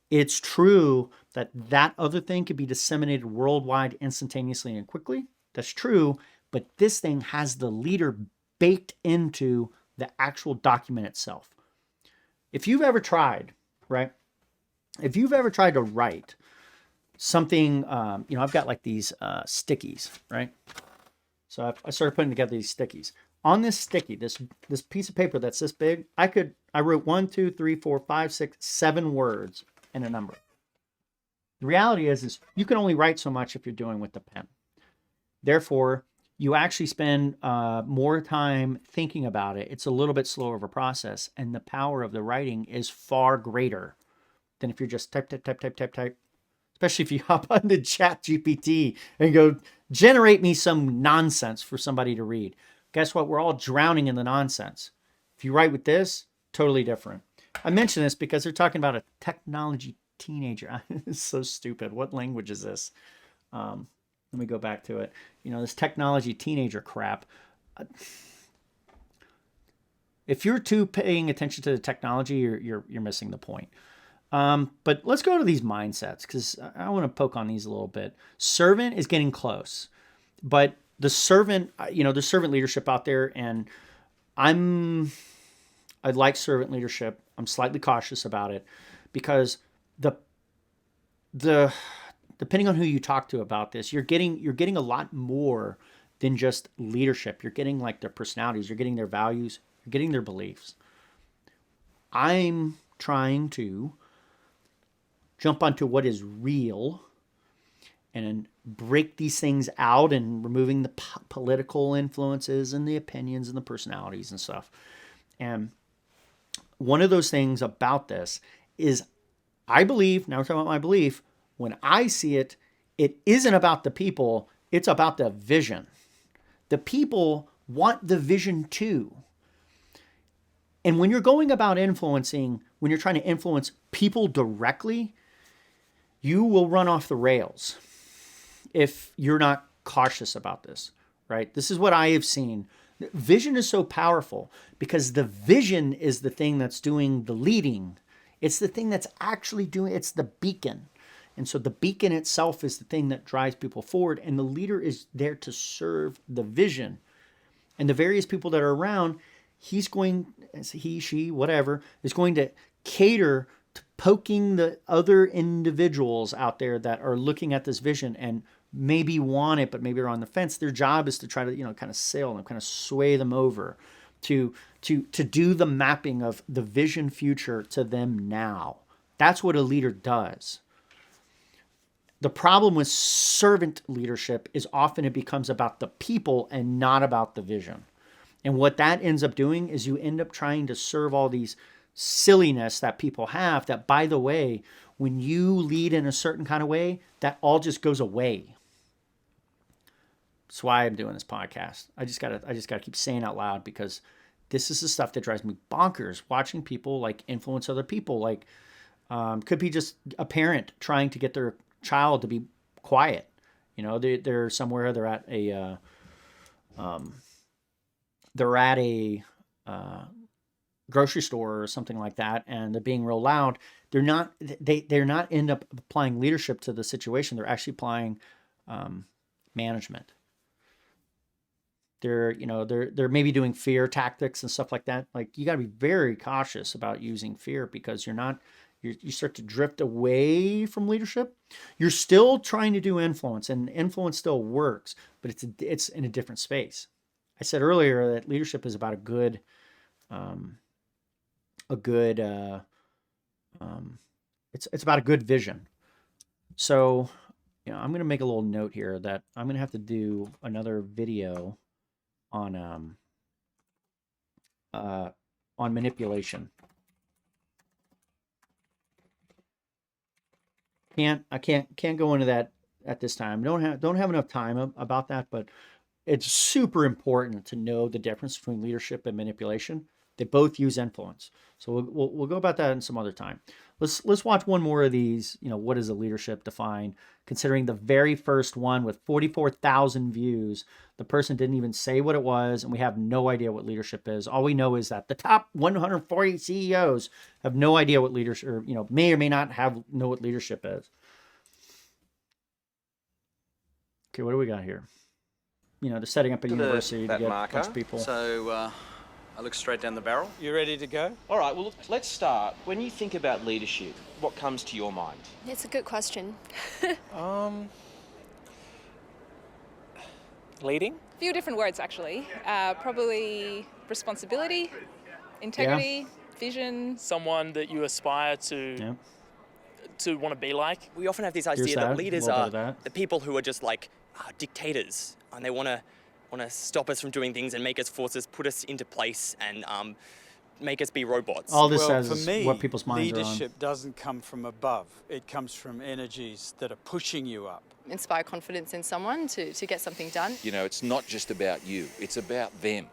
[SPEAKER 1] It's true that other thing could be disseminated worldwide instantaneously and quickly. That's true, but this thing has the leader baked into the actual document itself. If you've ever tried, right? If you've ever tried to write something, I've got like these stickies, right? So I started putting together these stickies. On this sticky, this piece of paper that's this big, I wrote 1, 2, 3, 4, 5, 6, 7 words and a number. The reality is you can only write so much if you're doing with the pen. Therefore, you actually spend more time thinking about it. It's a little bit slower of a process, and the power of the writing is far greater than if you're just type. Especially if you hop on the Chat GPT and go, generate me some nonsense for somebody to read. Guess what? We're all drowning in the nonsense. If you write with this, totally different. I mention this because they're talking about a technology teenager. It's so stupid. What language is this? Let me go back to it. This technology teenager crap. If you're too paying attention to the technology, you're missing the point. But let's go to these mindsets because I want to poke on these a little bit. Servant is getting close, but the servant, there's servant leadership out there, and I like servant leadership. I'm slightly cautious about it because the depending on who you talk to about this, you're getting a lot more than just leadership. You're getting like their personalities, you're getting their values, you're getting their beliefs. I'm trying to jump onto what is real and break these things out and removing the political influences and the opinions and the personalities and stuff. And one of those things about this is I believe, now we're talking about my belief, when I see it, it isn't about the people, it's about the vision. The people want the vision too. And when you're going about influencing, when you're trying to influence people directly, you will run off the rails if you're not cautious about this, right? This is what I have seen. Vision is so powerful because the vision is the thing that's doing the leading. It's the thing that's actually doing, it's the beacon. And so the beacon itself is the thing that drives people forward, and the leader is there to serve the vision. And the various people that are around, he, she, whatever, is going to cater to poking the other individuals out there that are looking at this vision and maybe want it, but maybe are on the fence. Their job is to try to, kind of sail them, kind of sway them over to do the mapping of the vision future to them now. That's what a leader does. The problem with servant leadership is often it becomes about the people and not about the vision. And what that ends up doing is you end up trying to serve all these silliness that people have that, by the way, when you lead in a certain kind of way, that all just goes away. That's why I'm doing this podcast. I just gotta keep saying out loud because this is the stuff that drives me bonkers. Watching people like influence other people, like could be just a parent trying to get their child to be quiet. They're somewhere. They're at a grocery store or something like that, and they're being real loud, they're not end up applying leadership to the situation. They're actually applying management. They're maybe doing fear tactics and stuff like that. Like, you got to be very cautious about using fear, because you start to drift away from leadership. You're still trying to do influence, and influence still works, but it's in a different space. I said earlier that leadership is about it's about a good vision. So, I'm going to make a little note here that I'm going to have to do another video on manipulation. I can't go into that at this time. Don't have enough time about that, but it's super important to know the difference between leadership and manipulation. They both use influence. So we'll go about that in some other time. Let's watch one more of these. What is a leadership defined? Considering the very first one with 44,000 views, the person didn't even say what it was, and we have no idea what leadership is. All we know is that the top 140 CEOs have no idea what leadership, or may or may not know what leadership is. Okay, what do we got here? They're setting up a university to get a bunch of people.
[SPEAKER 4] So I look straight down the barrel.
[SPEAKER 5] You ready to go?
[SPEAKER 4] All right, well, look, let's start. When you think about leadership, what comes to your mind?
[SPEAKER 6] It's a good question.
[SPEAKER 5] Leading?
[SPEAKER 7] A few different words, actually. Probably responsibility, integrity, vision.
[SPEAKER 5] Someone that you aspire to want to be like.
[SPEAKER 8] We often have this idea that leaders are the people who are just like dictators, and they want to stop us from doing things and make us put us into place and make us be robots.
[SPEAKER 1] All this says is what people's minds are on.
[SPEAKER 9] Leadership doesn't come from above. It comes from energies that are pushing you up.
[SPEAKER 6] Inspire confidence in someone to get something done.
[SPEAKER 10] It's not just about you. It's about them,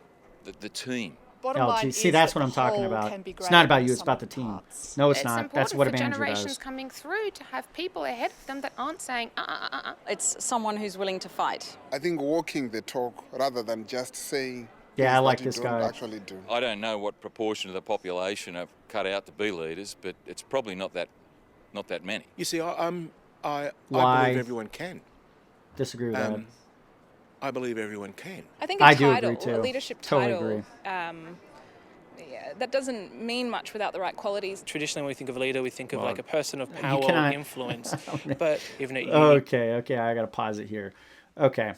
[SPEAKER 10] the team.
[SPEAKER 1] See, that's what I'm talking about. It's not about you, it's about the team. No, it's not. That's what a manager does.
[SPEAKER 11] It's important for generations coming through to have people ahead of them that aren't saying,
[SPEAKER 12] It's someone who's willing to fight.
[SPEAKER 13] I think walking the talk rather than just saying.
[SPEAKER 1] Yeah, I like this guy.
[SPEAKER 13] Actually do.
[SPEAKER 10] I don't know what proportion of the population are cut out to be leaders, but it's probably not that many.
[SPEAKER 14] You see, I believe everyone can.
[SPEAKER 1] Disagree with that.
[SPEAKER 14] I believe everyone can.
[SPEAKER 7] I think a leadership
[SPEAKER 1] totally
[SPEAKER 7] title, that doesn't mean much without the right qualities.
[SPEAKER 5] Traditionally, when we think of leader, we think of like a person of power or influence. But even at
[SPEAKER 1] Okay, I gotta pause it here. Okay.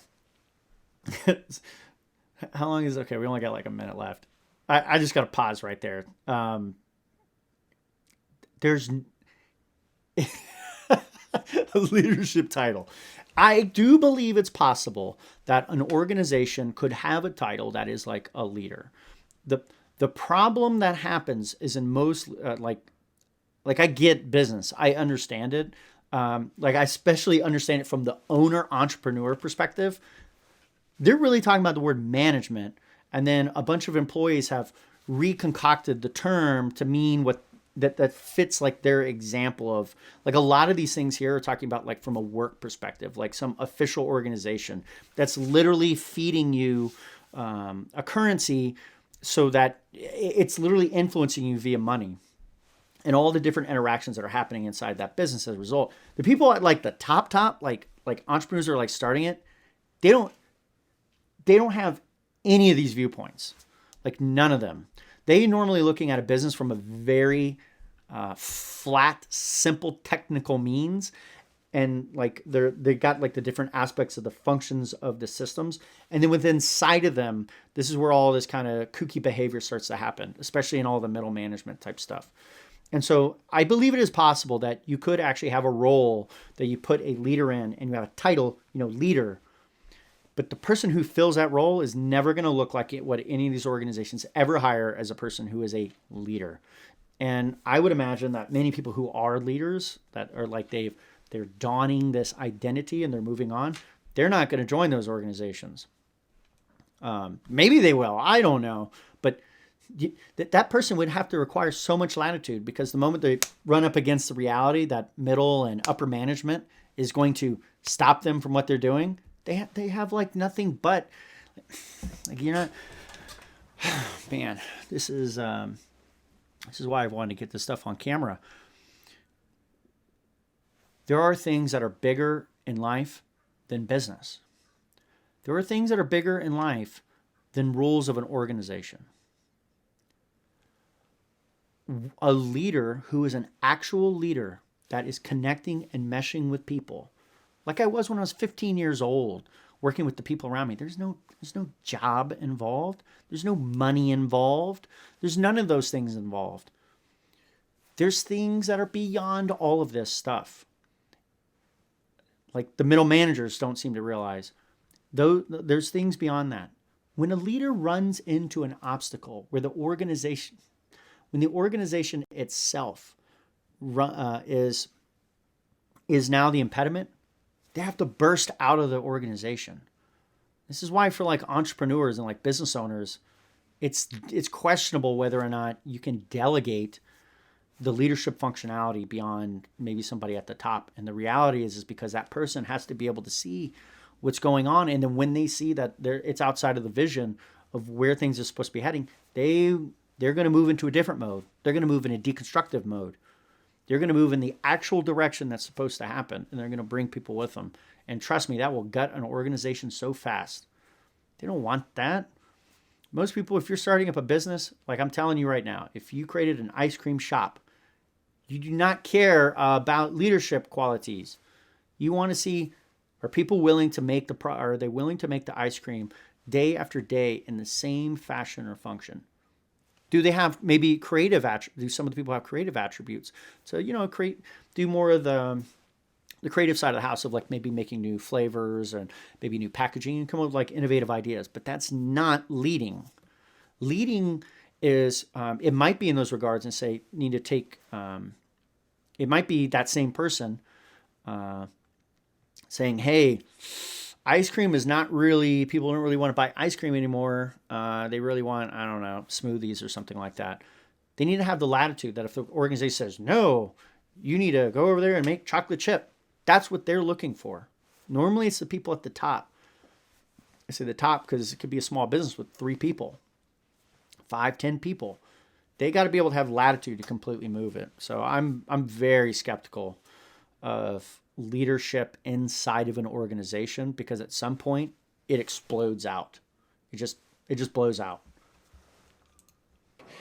[SPEAKER 1] How long is okay? We only got like a minute left. I just gotta pause right there. There's a leadership title. I do believe it's possible that an organization could have a title that is like a leader. The problem that happens is in most like I get business. I understand it. I especially understand it from the owner entrepreneur perspective. They're really talking about the word management, and then a bunch of employees have reconcocted the term to mean what that fits like their example of, like, a lot of these things here are talking about like from a work perspective, like some official organization that's literally feeding you a currency so that it's literally influencing you via money and all the different interactions that are happening inside that business as a result. The people at like the top, like entrepreneurs are like starting it, they don't have any of these viewpoints, like none of them. They normally looking at a business from a very flat, simple technical means, and like they got like the different aspects of the functions of the systems, and then within inside of them, this is where all this kind of kooky behavior starts to happen, especially in all the middle management type stuff. And so I believe it is possible that you could actually have a role that you put a leader in, and you have a title, leader. But the person who fills that role is never going to look like what any of these organizations ever hire as a person who is a leader. And I would imagine that many people who are leaders, that are like they're donning this identity and they're moving on, they're not going to join those organizations. Maybe they will. I don't know. But that person would have to require so much latitude, because the moment they run up against the reality that middle and upper management is going to stop them from what they're doing, they have like nothing but like, you're not, man, this is This is why I wanted to get this stuff on camera. There are things that are bigger in life than business. There are things that are bigger in life than rules of an organization. A leader who is an actual leader that is connecting and meshing with people, like I was when I was 15 years old, working with the people around me. There's no job involved. There's no money involved. There's none of those things involved. There's things that are beyond all of this stuff. Like the middle managers don't seem to realize. Though there's things beyond that. When a leader runs into an obstacle where the organization itself is now the impediment, they have to burst out of the organization. This is why for like entrepreneurs and like business owners, it's questionable whether or not you can delegate the leadership functionality beyond maybe somebody at the top. And the reality is because that person has to be able to see what's going on. And then when they see that it's outside of the vision of where things are supposed to be heading, they're going to move into a different mode. They're going to move in a deconstructive mode. They're going to move in the actual direction that's supposed to happen, and they're going to bring people with them. And trust me, that will gut an organization so fast. They don't want that. Most people, if you're starting up a business, like I'm telling you right now, if you created an ice cream shop, you do not care about leadership qualities. You want to see, are people willing to make are they willing to make the ice cream day after day in the same fashion or function? Do they have maybe creative attributes? Do some of the people have creative attributes? So, do more of the creative side of the house of like maybe making new flavors and maybe new packaging and come up with like innovative ideas. But that's not leading. Leading is, it might be in those regards and say, need to take, it might be that same person saying, hey, ice cream is not really, people don't really want to buy ice cream anymore. They really want, I don't know, smoothies or something like that. They need to have the latitude that if the organization says, no, you need to go over there and make chocolate chip. That's what they're looking for. Normally it's the people at the top. I say the top because it could be a small business with 3 people, 5, 10 people. They got to be able to have latitude to completely move it. So I'm very skeptical of leadership inside of an organization because at some point it explodes out. It just blows out.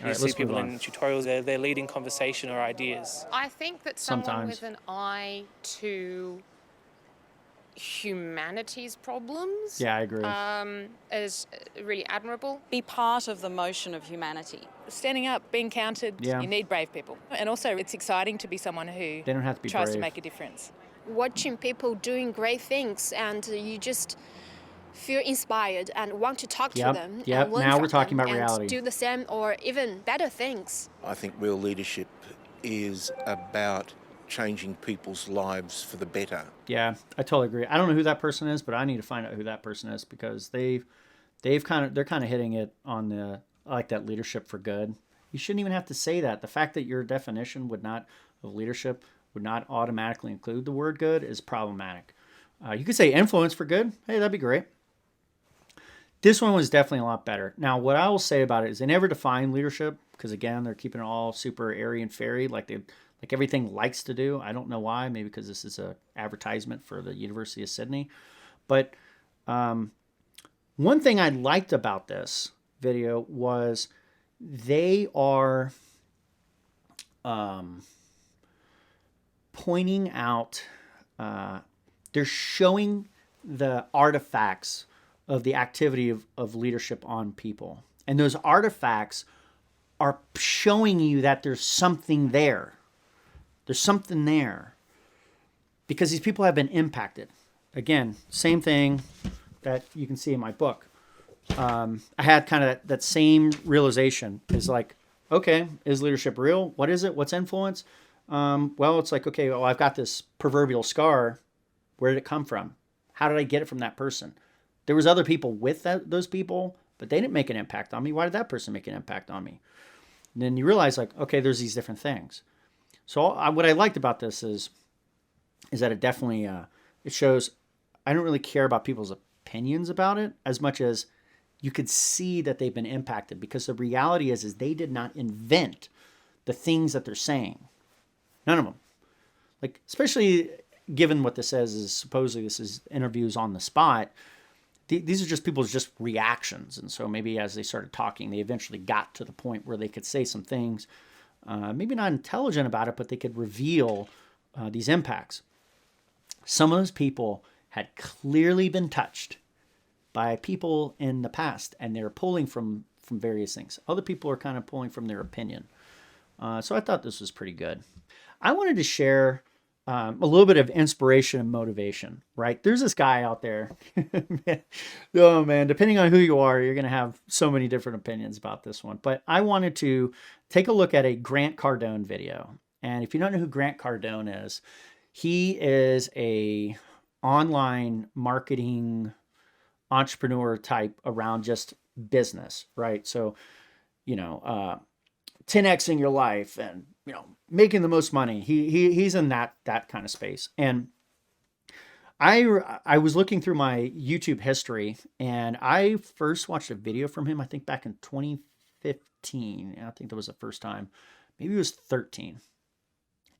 [SPEAKER 5] You see people in tutorials, they're leading conversation or ideas.
[SPEAKER 11] I think that someone with an eye to humanity's problems
[SPEAKER 1] I agree.
[SPEAKER 11] is really admirable.
[SPEAKER 12] Be part of the motion of humanity.
[SPEAKER 7] Standing up, being counted,
[SPEAKER 1] Yeah.
[SPEAKER 7] you need brave people. And also it's exciting to be someone who
[SPEAKER 1] They don't have to be
[SPEAKER 7] tries
[SPEAKER 1] brave.
[SPEAKER 7] to make a difference.
[SPEAKER 15] Watching people doing great things and you just feel inspired and want to talk to them.
[SPEAKER 1] Yep.
[SPEAKER 15] And learn
[SPEAKER 1] Now
[SPEAKER 15] from
[SPEAKER 1] we're talking
[SPEAKER 15] them
[SPEAKER 1] about
[SPEAKER 15] and
[SPEAKER 1] reality.
[SPEAKER 15] do the same or even better things.
[SPEAKER 14] I think real leadership is about changing people's lives for the better.
[SPEAKER 1] Yeah, I totally agree. I don't know who that person is, but I need to find out who that person is because they're kind of hitting it on the like that leadership for good. You shouldn't even have to say that. The fact that your definition of leadership would not automatically include the word good is problematic. You could say influence for good. Hey, that'd be great. This one was definitely a lot better. Now, what I will say about it is they never define leadership because, again, they're keeping it all super airy and fairy like everything likes to do. I don't know why. Maybe because this is a advertisement for the University of Sydney. But one thing I liked about this video was they are pointing out, they're showing the artifacts of the activity of leadership on people. And those artifacts are showing you that there's something there. There's something there. Because these people have been impacted. Again, same thing that you can see in my book. I had kind of that same realization. Is like, okay, is leadership real? What is it? What's influence? Well, it's like, okay, well, I've got this proverbial scar. Where did it come from? How did I get it from that person? There was other people with those people, but they didn't make an impact on me. Why did that person make an impact on me? And then you realize, like, okay, there's these different things. So what I liked about this is that it definitely it shows I don't really care about people's opinions about it as much as you could see that they've been impacted because the reality is they did not invent the things that they're saying. None of them. Like, especially given what this says is supposedly this is interviews on the spot. These are just people's just reactions. And so maybe as they started talking, they eventually got to the point where they could say some things, maybe not intelligent about it, but they could reveal these impacts. Some of those people had clearly been touched by people in the past, and they're pulling from various things. Other people are kind of pulling from their opinion. So I thought this was pretty good. I wanted to share a little bit of inspiration and motivation, right? There's this guy out there. Oh man, depending on who you are, you're going to have so many different opinions about this one. But I wanted to take a look at a Grant Cardone video. And if you don't know who Grant Cardone is, he is a online marketing entrepreneur type around just business, right? So, 10xing your life and, making the most money. He's in that kind of space. And I was looking through my YouTube history, and I first watched a video from him, I think back in 2015. I think that was the first time. Maybe it was 13.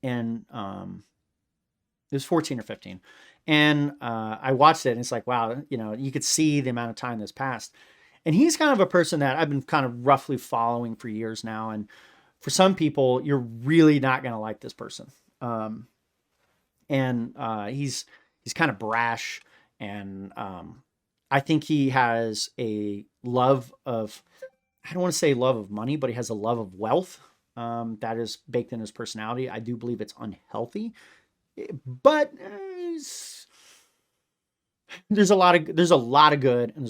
[SPEAKER 1] And it was 14 or 15. And I watched it, and it's like, wow, you could see the amount of time that's passed. And he's kind of a person that I've been kind of roughly following for years now. And for some people, you're really not going to like this person. He's kind of brash. And I think he has a love of, I don't want to say love of money, but he has a love of wealth that is baked in his personality. I do believe it's unhealthy, but there's a lot of good and there's a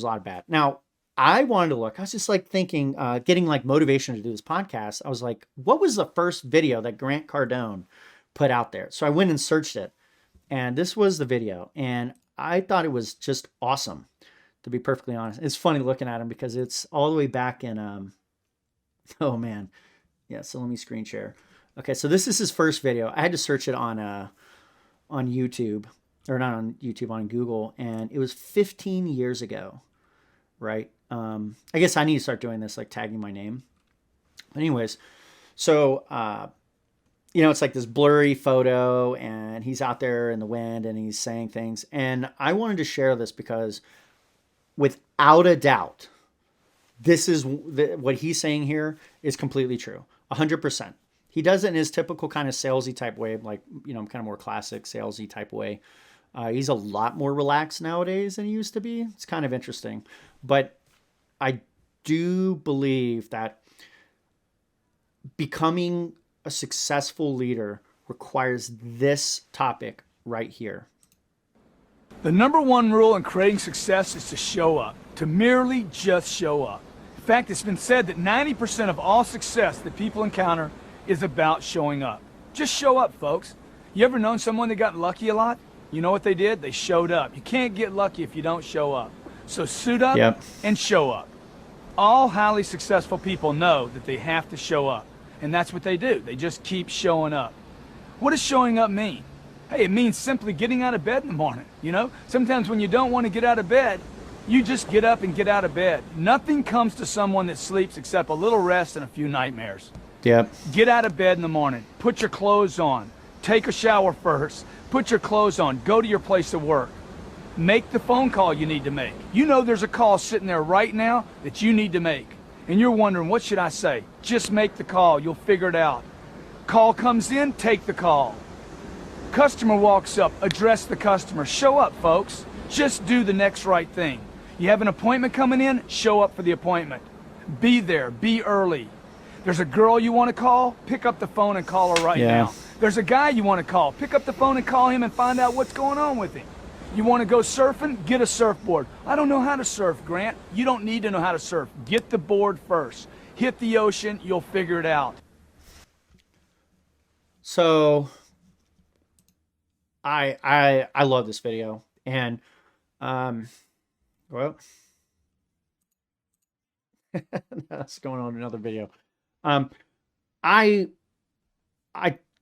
[SPEAKER 1] lot of bad. Now, I wanted to look. I was just like thinking, getting like motivation to do this podcast. I was like, what was the first video that Grant Cardone put out there? So I went and searched it, and this was the video, and I thought it was just awesome, to be perfectly honest. It's funny looking at him because it's all the way back in, oh man. Yeah, so let me screen share. Okay, so this is his first video. I had to search it on YouTube, or not on YouTube, on Google, and it was 15 years ago, right? I guess I need to start doing this, like tagging my name. But anyways, so, it's like this blurry photo, and he's out there in the wind and he's saying things. And I wanted to share this because without a doubt, this is what he's saying here is completely true. 100%. He does it in his typical kind of salesy type way, like, kind of more classic salesy type way. He's a lot more relaxed nowadays than he used to be. It's kind of interesting. But I do believe that becoming a successful leader requires this topic right here.
[SPEAKER 16] The number one rule in creating success is to show up, to merely just show up. In fact, it's been said that 90% of all success that people encounter is about showing up. Just show up, folks. You ever known someone that got lucky a lot? You know what they did? They showed up. You can't get lucky if you don't show up. So suit up and show up. All highly successful people know that they have to show up. And that's what they do. They just keep showing up. What does showing up mean? Hey, it means simply getting out of bed in the morning. Sometimes when you don't want to get out of bed, you just get up and get out of bed. Nothing comes to someone that sleeps except a little rest and a few nightmares.
[SPEAKER 1] Yep.
[SPEAKER 16] Get out of bed in the morning. Put your clothes on. Take a shower first. Put your clothes on. Go to your place of work. Make the phone call you need to make. There's a call sitting there right now that you need to make. And you're wondering, what should I say? Just make the call. You'll figure it out. Call comes in, take the call. Customer walks up, address the customer. Show up, folks. Just do the next right thing. You have an appointment coming in, show up for the appointment. Be there, be early. There's a girl you want to call, pick up the phone and call her right now. There's a guy you want to call, pick up the phone and call him and find out what's going on with him. You want to go surfing? Get a surfboard. I don't know how to surf, Grant. You don't need to know how to surf. Get the board first. Hit the ocean, you'll figure it out.
[SPEAKER 1] So I love this video, and well, that's going on in another video. I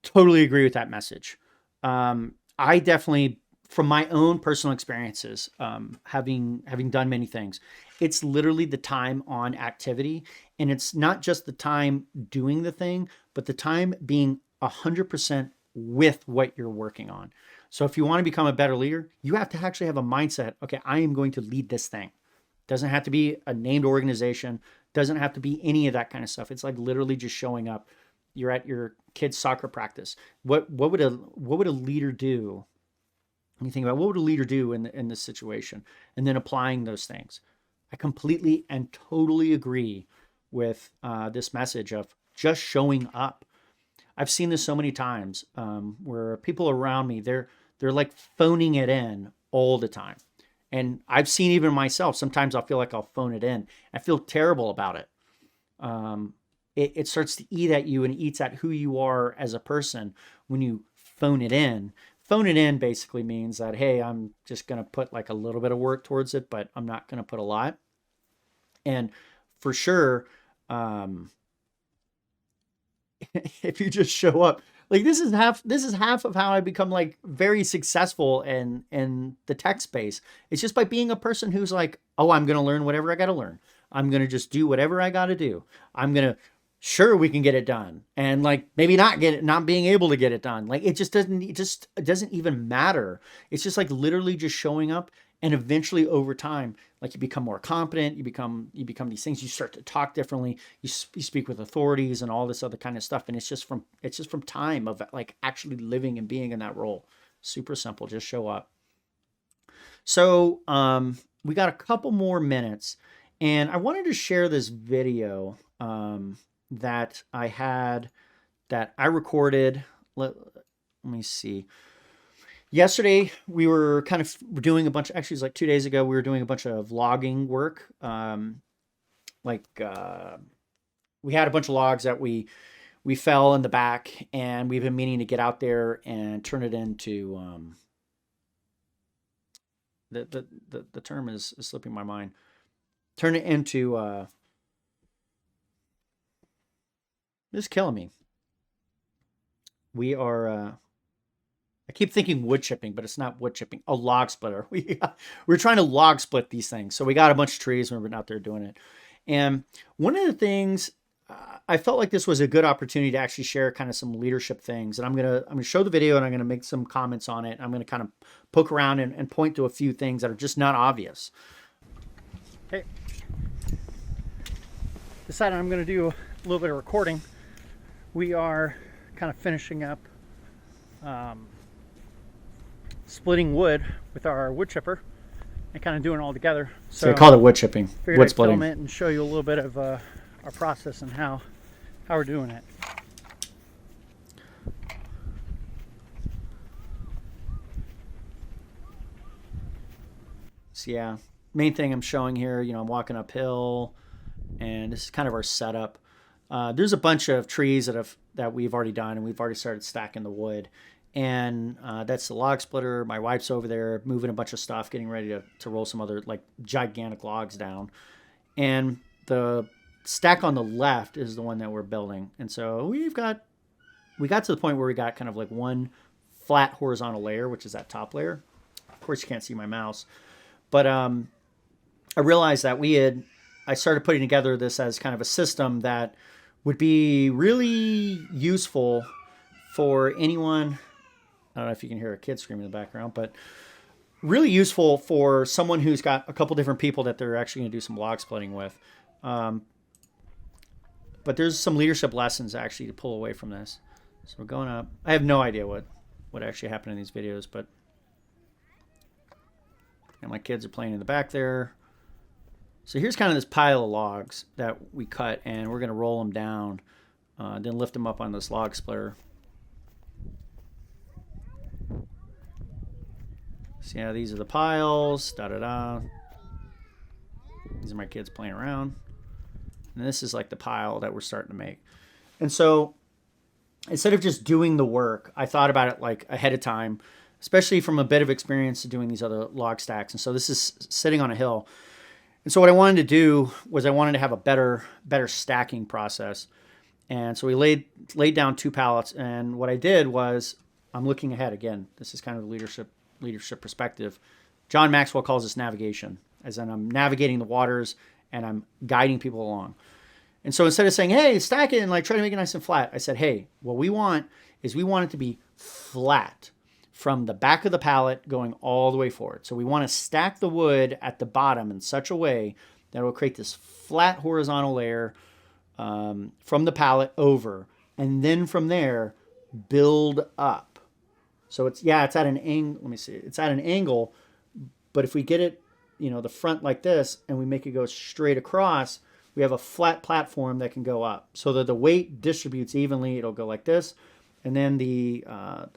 [SPEAKER 1] totally agree with that message. I definitely from my own personal experiences, having done many things, it's literally the time on activity, and it's not just the time doing the thing, but the time being 100% with what you're working on. So if you want to become a better leader, you have to actually have a mindset. Okay, I am going to lead this thing. Doesn't have to be a named organization. Doesn't have to be any of that kind of stuff. It's like literally just showing up. You're at your kid's soccer practice. What would a leader do? When you think about what would a leader do in this situation, and then applying those things. I completely and totally agree with this message of just showing up. I've seen this so many times where people around me, they're like phoning it in all the time. And I've seen even myself, sometimes I'll feel like I'll phone it in. I feel terrible about it. It starts to eat at you, and it eats at who you are as a person when you phone it in. Phone it in basically means that, hey, I'm just going to put like a little bit of work towards it, but I'm not going to put a lot. And for sure, if you just show up, like this is half of how I become like very successful in the tech space. It's just by being a person who's like, oh, I'm going to learn whatever I got to learn. I'm going to just do whatever I got to do. I'm going to, sure, we can get it done. And like, maybe not being able to get it done. Like, it doesn't even matter. It's just like literally just showing up. And eventually over time, like you become more competent, you become these things, you start to talk differently, you speak with authorities and all this other kind of stuff. And it's just from time of like actually living and being in that role. Super simple, just show up. So we got a couple more minutes, and I wanted to share this video that I recorded. Let me see. Yesterday, we were kind of doing actually it was like 2 days ago, we were doing a bunch of logging work. We had a bunch of logs that we fell in the back, and we've been meaning to get out there and turn it into, the term is slipping my mind. Turn it into, this is killing me. We are, I keep thinking wood chipping, but it's not wood chipping. A log splitter. We're trying to log split these things. So we got a bunch of trees and we've been out there doing it. And one of the things, I felt like this was a good opportunity to actually share kind of some leadership things. And I'm gonna show the video, and I'm gonna make some comments on it. I'm gonna kind of poke around and point to a few things that are just not obvious. Okay. Decided I'm gonna do a little bit of recording. We are kind of finishing up splitting wood with our wood chipper and kind of doing it all together. So I call it wood chipping, wood splitting. Film it and show you a little bit of our process and how we're doing it. So yeah, main thing I'm showing here, I'm walking uphill, and this is kind of our setup. There's a bunch of trees that we've already done, and we've already started stacking the wood. And that's the log splitter. My wife's over there moving a bunch of stuff, getting ready to roll some other like gigantic logs down. And the stack on the left is the one that we're building. And so we got to the point where we got kind of like one flat horizontal layer, which is that top layer. Of course, you can't see my mouse. But I realized that I started putting together this as kind of a system that would be really useful for anyone. I don't know if you can hear a kid screaming in the background, but really useful for someone who's got a couple different people that they're actually going to do some log splitting with. But there's some leadership lessons actually to pull away from this. So we're going up. I have no idea what actually happened in these videos, but and my kids are playing in the back there. So here's kind of this pile of logs that we cut, and we're going to roll them down, then lift them up on this log splitter. So yeah, these are the piles, da-da-da. These are my kids playing around. And this is like the pile that we're starting to make. And so instead of just doing the work, I thought about it like ahead of time, especially from a bit of experience doing these other log stacks. And so this is sitting on a hill. And so what I wanted to do was I wanted to have a better stacking process. And so we laid down 2 pallets. And what I did was, I'm looking ahead again. This is kind of the leadership perspective. John Maxwell calls this navigation, as in I'm navigating the waters and I'm guiding people along. And so instead of saying, hey, stack it and like try to make it nice and flat, I said, hey, what we want is we want it to be flat from the back of the pallet going all the way forward. So we want to stack the wood at the bottom in such a way that it will create this flat horizontal layer from the pallet over. And then from there, build up. So it's at an angle. Let me see. It's at an angle, but if we get it, the front like this and we make it go straight across, we have a flat platform that can go up so that the weight distributes evenly. It'll go like this. And then the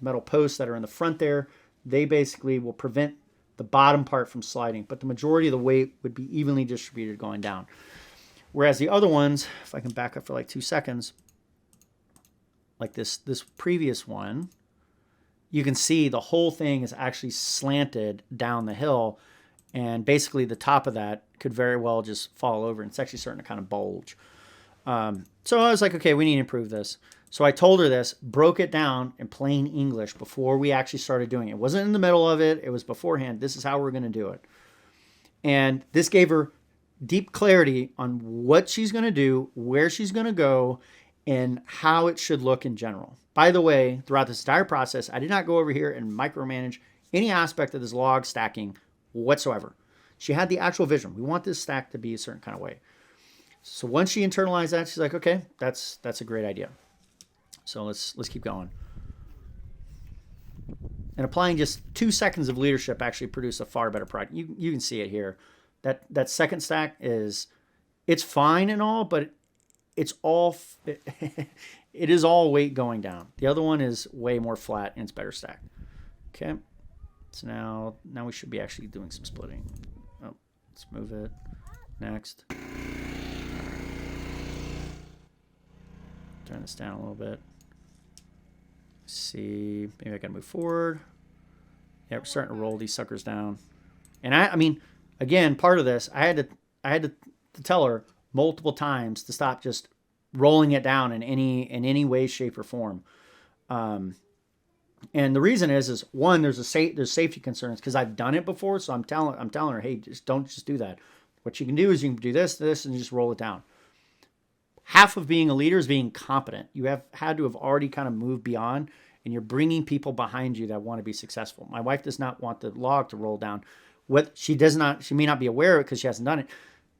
[SPEAKER 1] metal posts that are in the front there, they basically will prevent the bottom part from sliding. But the majority of the weight would be evenly distributed going down. Whereas the other ones, if I can back up for like 2 seconds, like this previous one, you can see the whole thing is actually slanted down the hill. And basically the top of that could very well just fall over. And it's actually starting to kind of bulge. So I was like, okay, we need to improve this. So I told her this, broke it down in plain English before we actually started doing it. It wasn't in the middle of it. It was beforehand. This is how we're going to do it. And this gave her deep clarity on what she's going to do, where she's going to go, and how it should look in general. By the way, throughout this entire process, I did not go over here and micromanage any aspect of this log stacking whatsoever. She had the actual vision. We want this stack to be a certain kind of way. So once she internalized that, she's like, okay, that's a great idea. So let's keep going. And applying just 2 seconds of leadership actually produced a far better product. You can see it here. That second stack it's fine and all, but it is all weight going down. The other one is way more flat and it's better stacked. Okay. So now we should be actually doing some splitting. Oh, let's move it. Next. Turn this down a little bit. See, maybe I gotta move forward. Yeah, we're starting to roll these suckers down. And I mean, again, part of this, I had to tell her multiple times to stop just rolling it down in any way, shape, or form. And the reason is one, there's safety concerns because I've done it before. So I'm telling her, hey, don't do that. What you can do is you can do this, and just roll it down. Half of being a leader is being competent. You have had to have already kind of moved beyond, and you're bringing people behind you that want to be successful. My wife does not want the log to roll down. She may not be aware of it because she hasn't done it,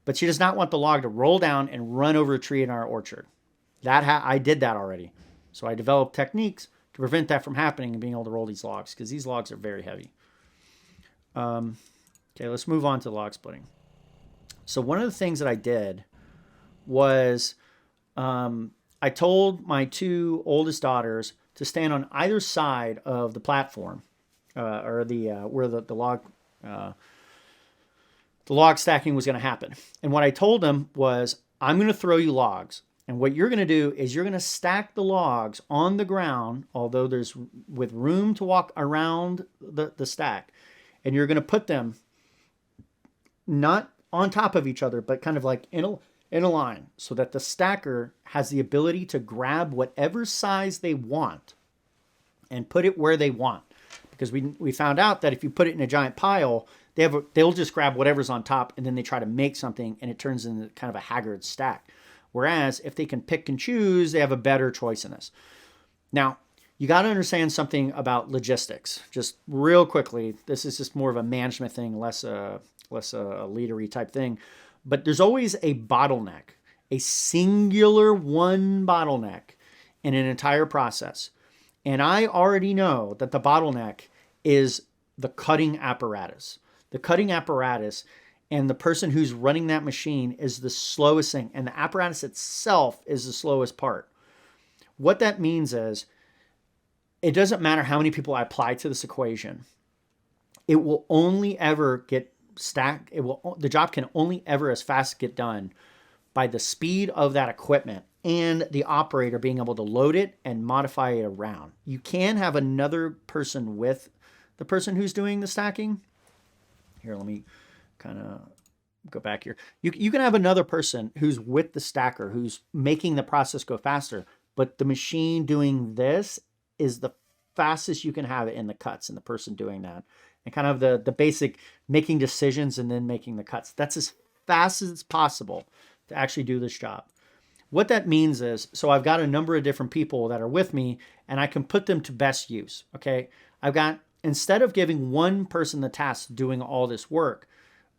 [SPEAKER 1] but she does not want the log to roll down and run over a tree in our orchard. I did that already. So I developed techniques to prevent that from happening and being able to roll these logs because these logs are very heavy. Okay, let's move on to log splitting. So one of the things that I did was I told my 2 oldest daughters to stand on either side of the platform or where the log stacking was going to happen. And what I told them was, I'm going to throw you logs. And what you're going to do is you're going to stack the logs on the ground, although there's with room to walk around the stack. And you're going to put them not on top of each other, but kind of like in a line so that the stacker has the ability to grab whatever size they want and put it where they want. Because we found out that if you put it in a giant pile, they'll just grab whatever's on top and then they try to make something and it turns into kind of a haggard stack. Whereas if they can pick and choose, they have a better choice in this. Now, you got to understand something about logistics. Just real quickly, this is just more of a management thing, less a leadery type thing. But there's always a bottleneck, a singular one bottleneck in an entire process. And I already know that the bottleneck is the cutting apparatus. The cutting apparatus and the person who's running that machine is the slowest thing. And the apparatus itself is the slowest part. What that means is it doesn't matter how many people I apply to this equation. It will only ever get stacked. The job can only ever as fast get done by the speed of that equipment and the operator being able to load it and modify it around. You can have another person with the person who's doing the stacking. Here, let me kind of go back here. You can have another person who's with the stacker, who's making the process go faster, but the machine doing this is the fastest you can have it in the cuts and the person doing that. and kind of the basic making decisions and then making the cuts. That's as fast as it's possible to actually do this job. What that means is, so I've got a number of different people that are with me and I can put them to best use. Okay. Instead of giving one person the task doing all this work,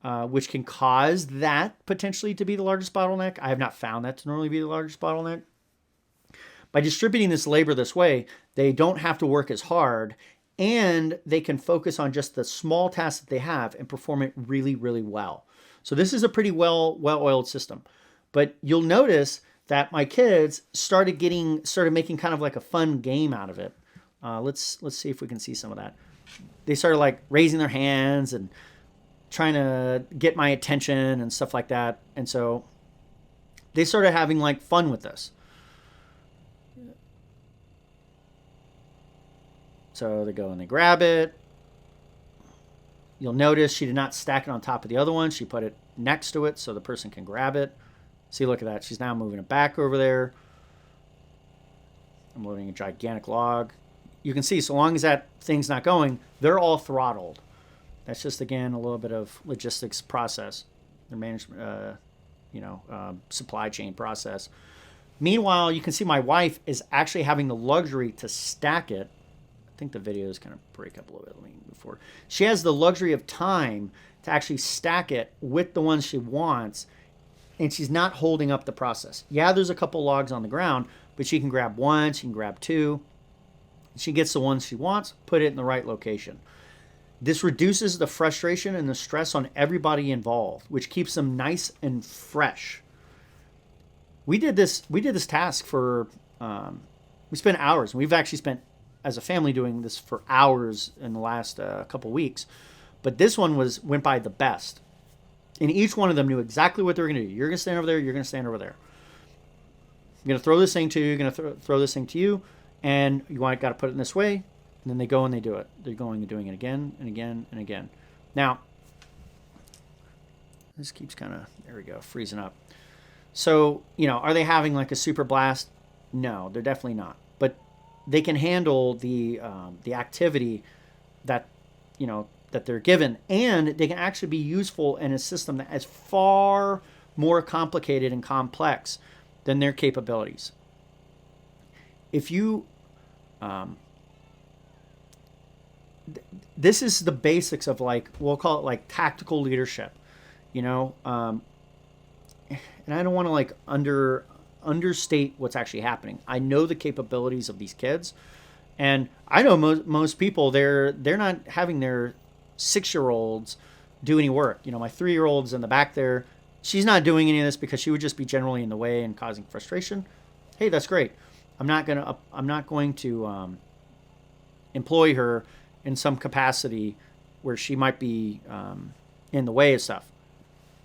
[SPEAKER 1] which can cause that potentially to be the largest bottleneck. I have not found that to normally be the largest bottleneck. By distributing this labor this way, they don't have to work as hard and they can focus on just the small tasks that they have and perform it really, really well. So this is a pretty well-oiled system. But you'll notice that my kids started making kind of like a fun game out of it. Let's see if we can see some of that. They started like raising their hands and trying to get my attention and stuff like that. And so they started having like fun with this. So they go and they grab it. You'll notice she did not stack it on top of the other one. She put it next to it so the person can grab it. See, look at that. She's now moving it back over there. I'm loading a gigantic log. You can see, so long as that thing's not going, they're all throttled. That's just, again, a little bit of logistics process, their management, supply chain process. Meanwhile, you can see my wife is actually having the luxury to stack it. I think the video is kind of break up a little bit. Let me move forward. She has the luxury of time to actually stack it with the ones she wants, and she's not holding up the process. Yeah, there's a couple logs on the ground, but she can grab one, she can grab two. She gets the ones she wants, put it in the right location. This reduces the frustration and the stress on everybody involved, which keeps them nice and fresh. We did this task for, we spent hours. We've actually spent, as a family, doing this for hours in the last couple weeks. But this one went by the best. And each one of them knew exactly what they were going to do. You're going to stand over there. You're going to stand over there. I'm going to throw this thing to you. You're going to throw this thing to you. And you got to put it in this way. And then they go and they do it. They're going and doing it again and again and again. Now, this keeps kind of, there we go, freezing up. So, are they having like a super blast? No, they're definitely not. But they can handle the activity that, that they're given. And they can actually be useful in a system that is far more complicated and complex than their capabilities. If you, this is the basics of we'll call it like tactical leadership, and I don't want to understate what's actually happening. I know the capabilities of these kids, and I know most people, they're not having their 6-year-olds do any work. My 3-year-old's in the back there. She's not doing any of this because she would just be generally in the way and causing frustration. Hey, that's great. I'm not going to employ her in some capacity where she might be in the way of stuff.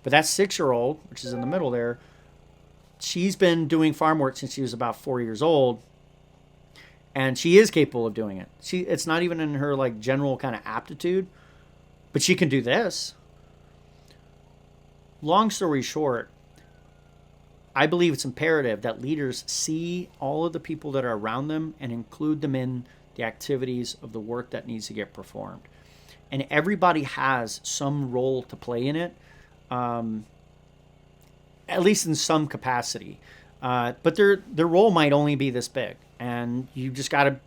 [SPEAKER 1] But that 6-year-old, which is in the middle there, she's been doing farm work since she was about 4 years old, and she is capable of doing it. It's not even in her general kind of aptitude, but she can do this. Long story short, I believe it's imperative that leaders see all of the people that are around them and include them in the activities of the work that needs to get performed. And everybody has some role to play in it, at least in some capacity. But their role might only be this big, and you just gotta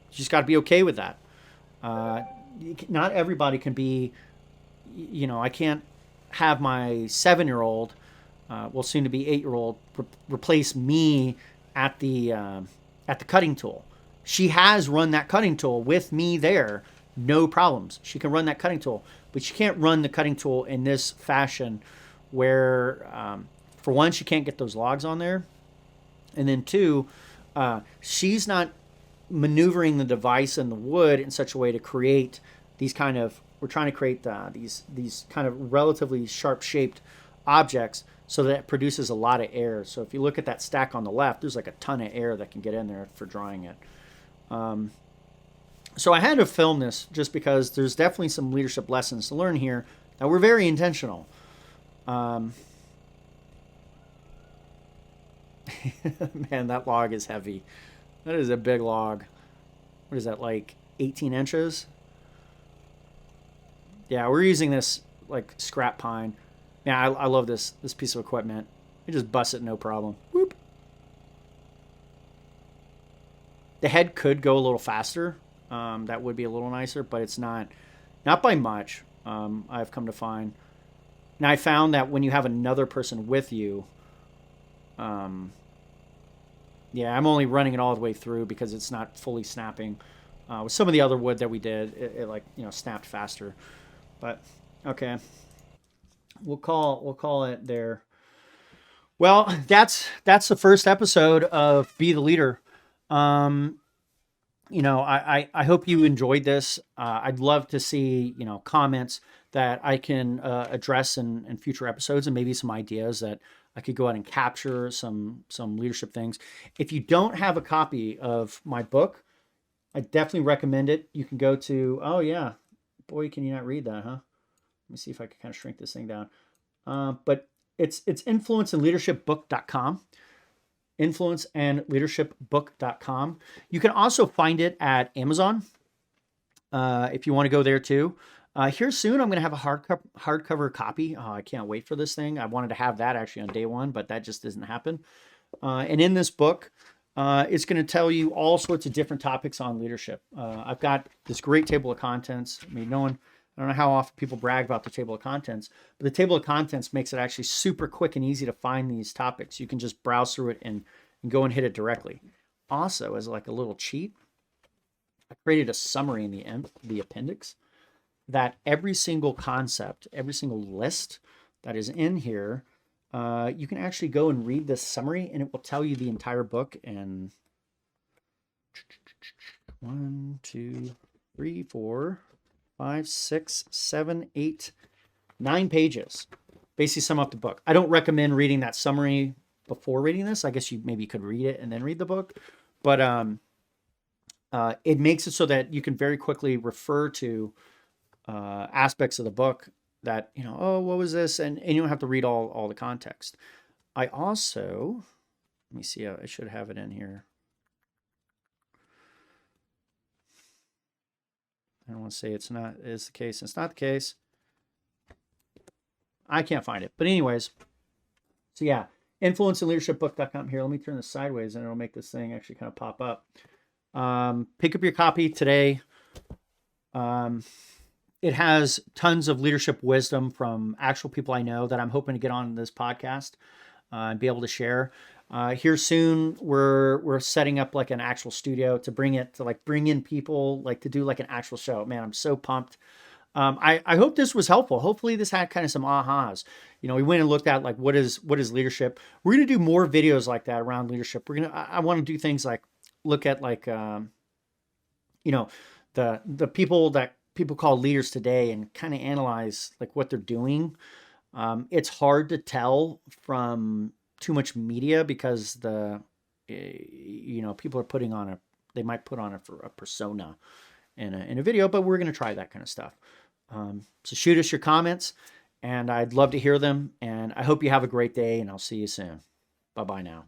[SPEAKER 1] be okay with that. Not everybody can be, I can't have my 7-year-old, soon to be 8-year-old, replace me at the cutting tool. She has run that cutting tool with me there, no problems. She can run that cutting tool, but she can't run the cutting tool in this fashion where, for one, she can't get those logs on there. And then two, she's not maneuvering the device in the wood in such a way to create these kind of, we're trying to create these kind of relatively sharp-shaped objects so that it produces a lot of air. So if you look at that stack on the left, there's like a ton of air that can get in there for drying it. So I had to film this just because there's definitely some leadership lessons to learn here that were very intentional. Man, that log is heavy. That is a big log. What is that, like 18 inches? Yeah, we're using this like scrap pine. Yeah, I love this piece of equipment. You just bust it, no problem. Whoop. The head could go a little faster. That would be a little nicer, but it's not by much. I've come to find. Now I found that when you have another person with you, yeah, I'm only running it all the way through because it's not fully snapping. With some of the other wood that we did, it like, you know, snapped faster. But okay, we'll call it there. Well, that's the first episode of Be the Leader. You know, I hope you enjoyed this. I'd love to see, you know, comments that I can address in future episodes, and maybe some ideas that I could go out and capture some leadership things. If you don't have a copy of my book, I definitely recommend it. You can go to, oh yeah, boy, can you not read that, huh? Let me see if I can kind of shrink this thing down. But it's influenceandleadershipbook.com. influenceandleadershipbook.com. You can also find it at Amazon if you want to go there too. Here soon, I'm going to have a hardcover copy. Oh, I can't wait for this thing. I wanted to have that actually on day one, but that just doesn't happen. And in this book, it's going to tell you all sorts of different topics on leadership. I've got this great table of contents. I mean, I don't know how often people brag about the table of contents, but the table of contents makes it actually super quick and easy to find these topics. You can just browse through it and go and hit it directly. Also, as like a little cheat, I created a summary in the appendix that every single concept, every single list that is in here, you can actually go and read this summary and it will tell you the entire book in 1, 2, 3, 4, 5, 6, 7, 8, 9 pages. Basically sum up the book. I don't recommend reading that summary before reading this. I guess you maybe could read it and then read the book. But it makes it so that you can very quickly refer to aspects of the book that, you know, oh, what was this? And you don't have to read all the context. I also, let me see, I should have it in here. I don't want to say it's not is the case. It's not the case. I can't find it. But anyways, so yeah, influenceandleadershipbook.com. Here, let me turn this sideways and it'll make this thing actually kind of pop up. Pick up your copy today. It has tons of leadership wisdom from actual people I know that I'm hoping to get on this podcast and be able to share. Here soon, we're setting up like an actual studio to bring in people, like to do like an actual show. Man, I'm so pumped. I hope this was helpful. Hopefully this had kind of some ahas. You know, we went and looked at like, what is leadership? We're going to do more videos like that around leadership. I want to do things like look at like, you know, the people that people call leaders today and kind of analyze like what they're doing. It's hard to tell from too much media because you know, people are they might put on a persona in a video, but we're going to try that kind of stuff. So shoot us your comments and I'd love to hear them. And I hope you have a great day and I'll see you soon. Bye-bye now.